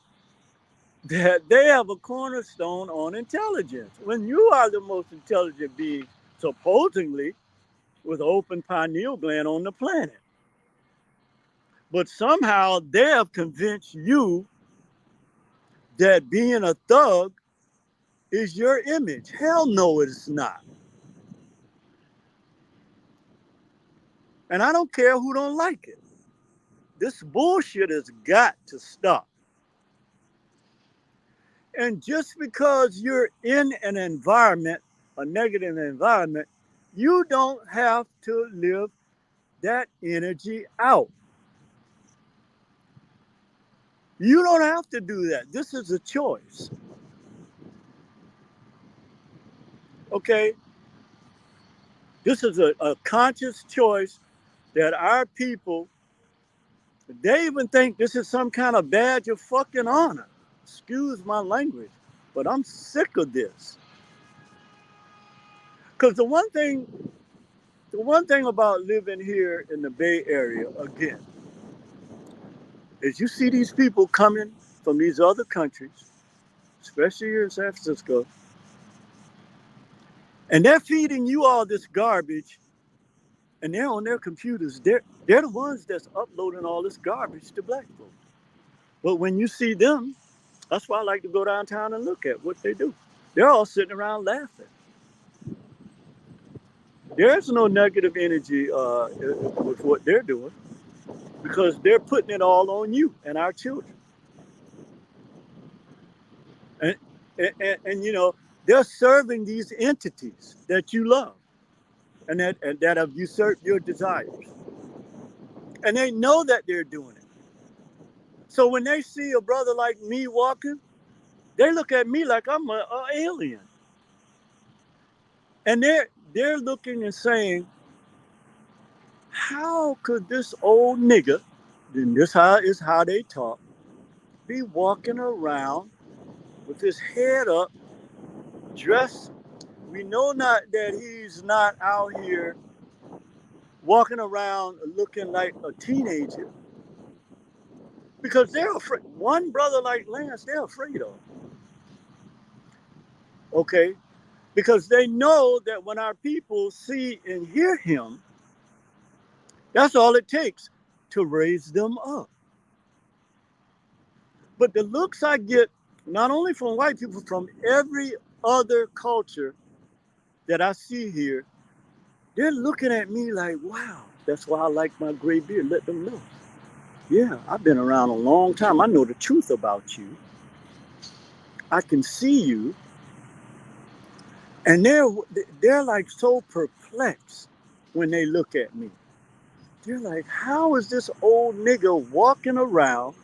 that they have a cornerstone on intelligence when you are the most intelligent being, supposedly, with an open pineal gland on the planet? But somehow they have convinced you that being a thug is your image. Hell no, it's not. And I don't care who don't like it. This bullshit has got to stop. And just because you're in an environment, a negative environment, you don't have to live that energy out. You don't have to do that. This is a choice. Okay? This is a conscious choice that our people, they even think this is some kind of badge of fucking honor. Excuse my language, but I'm sick of this. Because the one thing about living here in the Bay Area, again, is you see these people coming from these other countries, especially here in San Francisco, and they're feeding you all this garbage, and they're on their computers. They're the ones that's uploading all this garbage to black folks. But when you see them, that's why I like to go downtown and look at what they do. They're all sitting around laughing. There's no negative energy with what they're doing because they're putting it all on you and our children. And, and you know, they're serving these entities that you love and that have usurped your desires. And they know that they're doing it. So when they see a brother like me walking, they look at me like I'm an alien. And they're looking and saying, how could this old nigga, and this is how they talk, be walking around with his head up, dressed? We know not that he's not out here walking around looking like a teenager because they're afraid. One brother like Lance, they're afraid of. Okay? Because they know that when our people see and hear him, that's all it takes to raise them up. But the looks I get, not only from white people, from every other culture that I see here, they're looking at me like, wow, that's why I like my gray beard. Let them know. Yeah, I've been around a long time. I know the truth about you. I can see you. And they're like so perplexed when they look at me. They're like, how is this old nigga walking around?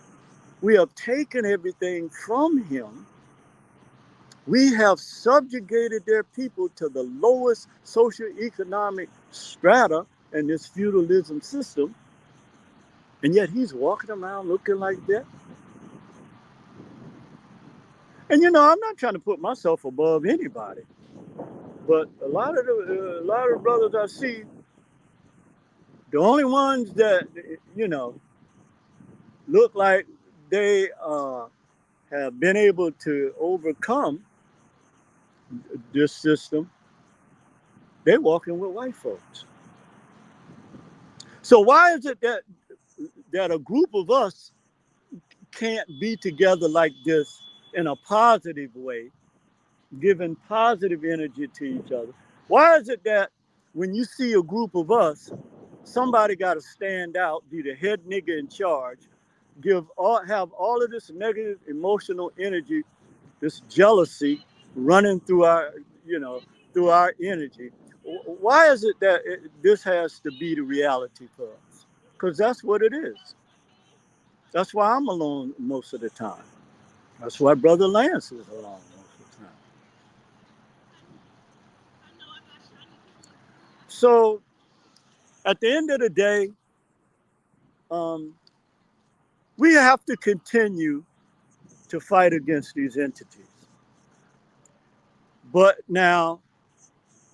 We have taken everything from him. We have subjugated their people to the lowest socioeconomic strata in this feudalism system. And yet he's walking around looking like that. And you know, I'm not trying to put myself above anybody, but a lot of the brothers I see, the only ones that look like they have been able to overcome this system, they're walking with white folks. So why is it that a group of us can't be together like this in a positive way, giving positive energy to each other? Why is it that when you see a group of us, somebody got to stand out, be the head nigga in charge, have all of this negative emotional energy, this jealousy running through our energy? Why is it that this has to be the reality for us? Because that's what it is. That's why I'm alone most of the time. That's why Brother Lance is alone most of the time. So at the end of the day, we have to continue to fight against these entities. But now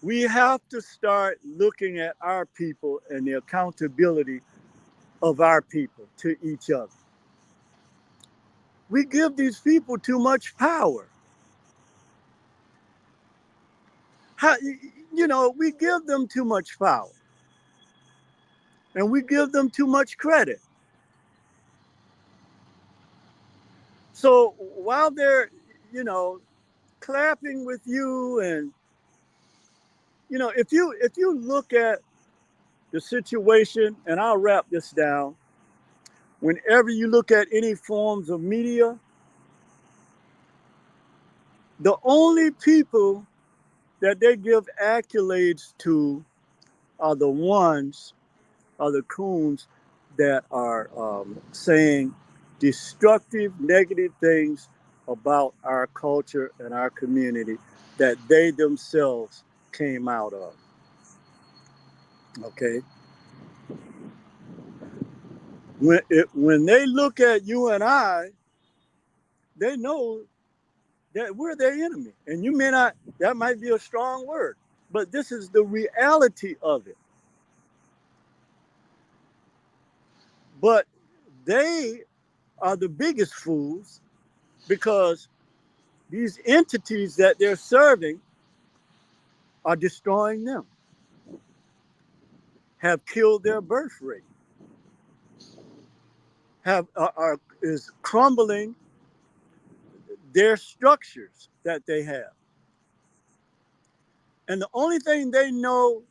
we have to start looking at our people and the accountability of our people to each other. We give these people too much power. How, we give them too much power and we give them too much credit. So while they're, you know, clapping with you, and if you look at the situation, and I'll wrap this down. Whenever you look at any forms of media, the only people that they give accolades to are the ones, are the coons that are saying destructive, negative things about our culture and our community that they themselves came out of. Okay, when they look at you and I, they know that we're their enemy. And you may not, that might be a strong word, but this is the reality of it. But they are the biggest fools because these entities that they're serving are destroying them, have killed their birth rate, is crumbling their structures that they have. And the only thing they know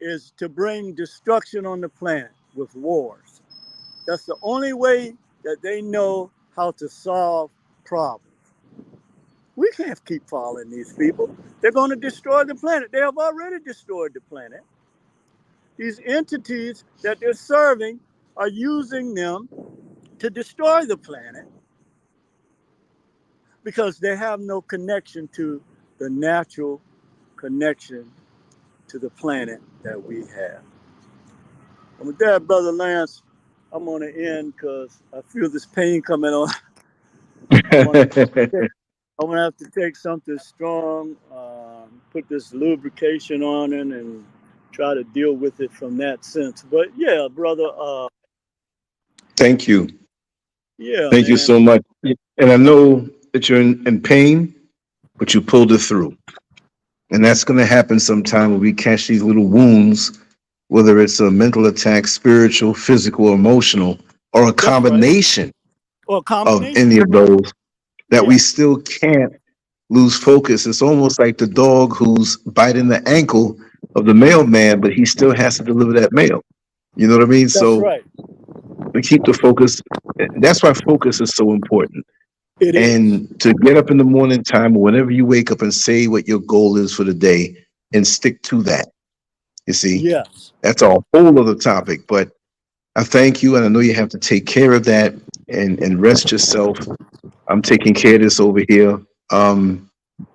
is to bring destruction on the planet with wars. That's the only way that they know how to solve problems. We can't keep following these people. They're going to destroy the planet. They have already destroyed the planet. These entities that they're serving are using them to destroy the planet because they have no connection to the natural connection to the planet that we have. And with that, Brother Lance, I'm going to end because I feel this pain coming on. I'm going to have to take something strong, put this lubrication on it, and try to deal with it from that sense. But yeah, brother. Thank you. Yeah, Thank you man. so much. And I know that you're in pain, but you pulled it through. And that's going to happen sometime when we catch these little wounds, whether it's a mental attack, spiritual, physical, emotional, or a That's right. combination Or a of combination. any of those, that we Yeah. still can't lose focus. It's almost like the dog who's biting the ankle of the mailman, but he still has to deliver that mail. You know what I mean? That's So right. we keep the focus. That's why focus is so important. It is. And to get up in the morning time or whenever you wake up and say what your goal is for the day and stick to that. You see, Yes. that's a whole other topic. But I thank you, and I know you have to take care of that and rest yourself. I'm taking care of this over here. Um,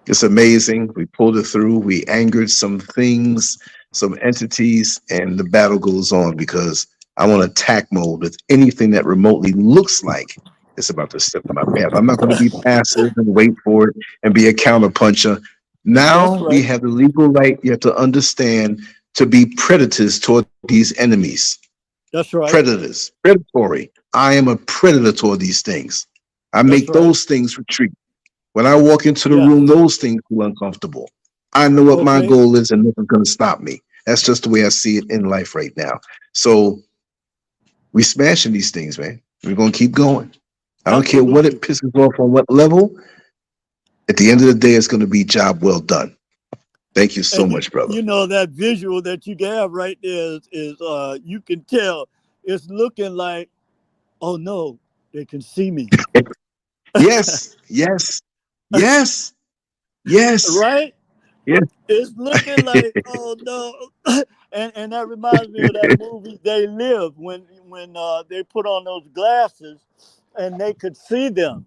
it's amazing. We pulled it through. We angered some things, some entities, and the battle goes on because I'm on attack mode with anything that remotely looks like it's about to step in my path. I'm not going to be passive and wait for it and be a counterpuncher. That's Now we right. have the legal right, you have to understand, to be predators toward these enemies. That's right. Predators, predatory. I am a predator toward these things. I That's make right. those things retreat. When I walk into the room, Yes. those things feel uncomfortable. I know what my Okay. goal is and nothing's going to stop me. That's just the way I see it in life right now. So we smashing these things, man. We're going to keep going. I don't care what Absolutely. it pisses off on what level. At the end of the day, it's going to be job well done. Thank you so And much, brother. that visual that you have right there is you can tell it's looking like, oh no, they can see me. Yes, yes, yes, yes, Right? yes. It's looking like, oh no. And that reminds me of that movie They Live, when they put on those glasses and they could see them.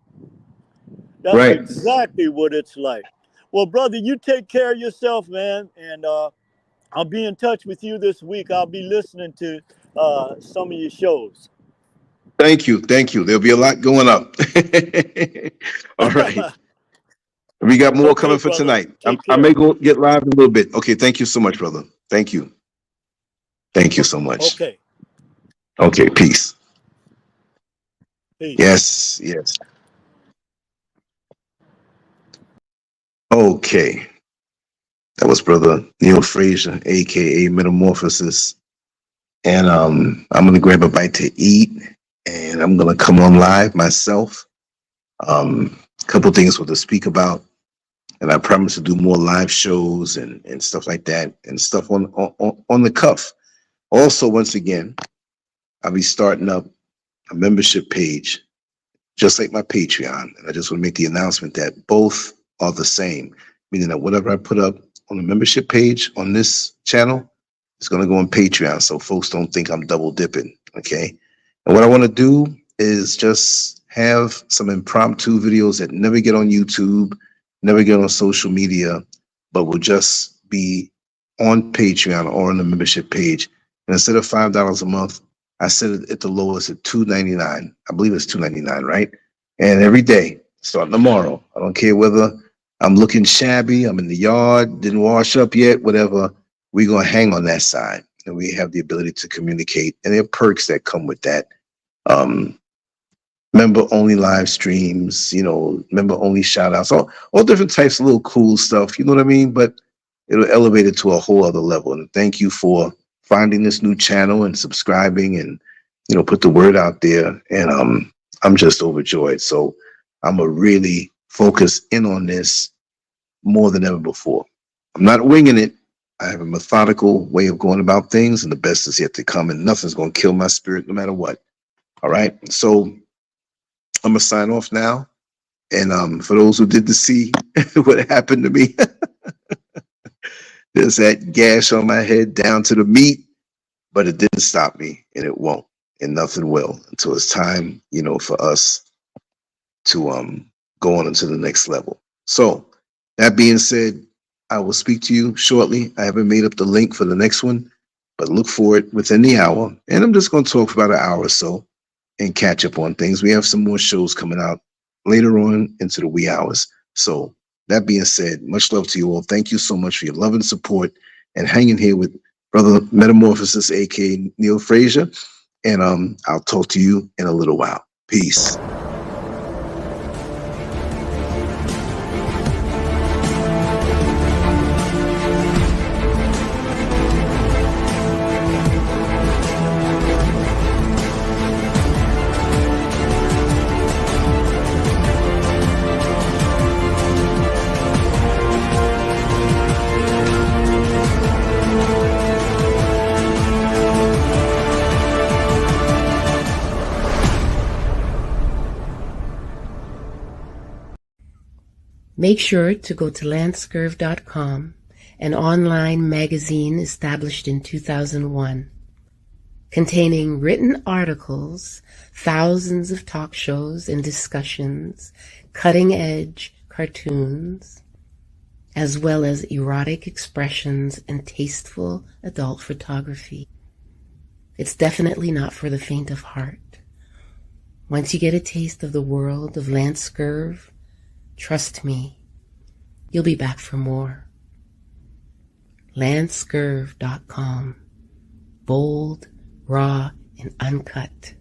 That's Right. exactly what it's like. Well, brother, you take care of yourself, man, and I'll be in touch with you this week. I'll be listening to some of your shows. Thank you. Thank you. There'll be a lot going up. All right. We got more Okay, coming for brother. tonight. Take I care. may go get live in a little bit. Okay. Thank you so much, brother. Thank you. Thank you so much. Okay. Okay. Peace. Peace. Yes. Yes. Okay. That was brother Neil Frazier, aka Metamorphosis. And I'm gonna grab a bite to eat and I'm gonna come on live myself. A couple things to speak about. And I promise to do more live shows and stuff like that and stuff on the cuff. Also, once again, I'll be starting up a membership page, just like my Patreon. And I just want to make the announcement that both are the same, meaning that whatever I put up on the membership page on this channel is going to go on Patreon, so folks don't think I'm double dipping, okay? And what I want to do is just have some impromptu videos that never get on YouTube, never get on social media, but will just be on Patreon or on the membership page. And instead of $5 a month, I set it at the lowest at $2.99. I believe it's $2.99, right? And every day, starting tomorrow, I don't care whether I'm looking shabby, I'm in the yard, didn't wash up yet, whatever, we're going to hang on that side. And we have the ability to communicate. And there are perks that come with that. Member only live streams, you know, member only shout outs, all different types of little cool stuff, you know what I mean? But it'll elevate it to a whole other level. And thank you for finding this new channel and subscribing and, you know, put the word out there. And I'm just overjoyed. So I'm gonna really focus in on this more than ever before. I'm not winging it. I have a methodical way of going about things, and the best is yet to come, and nothing's gonna kill my spirit no matter what. All right. So I'm gonna sign off now. And for those who didn't see what happened to me, there's that gash on my head down to the meat, but it didn't stop me, and it won't, and nothing will until it's time, you know, for us to go on into the next level. So that being said, I will speak to you shortly. I haven't made up the link for the next one, but look for it within the hour. And I'm just going to talk for about an hour or so and catch up on things. We have some more shows coming out later on into the wee hours. So that being said, much love to you all. Thank you so much for your love and support and hanging here with Brother Metamorphosis, aka Neil Frazier. And I'll talk to you in a little while. Peace. Make sure to go to LANCESCURV.com, an online magazine established in 2001, containing written articles, thousands of talk shows and discussions, cutting-edge cartoons, as well as erotic expressions and tasteful adult photography. It's definitely not for the faint of heart. Once you get a taste of the world of LANCESCURV, trust me, you'll be back for more. LANCESCURV.com. Bold, raw, and uncut.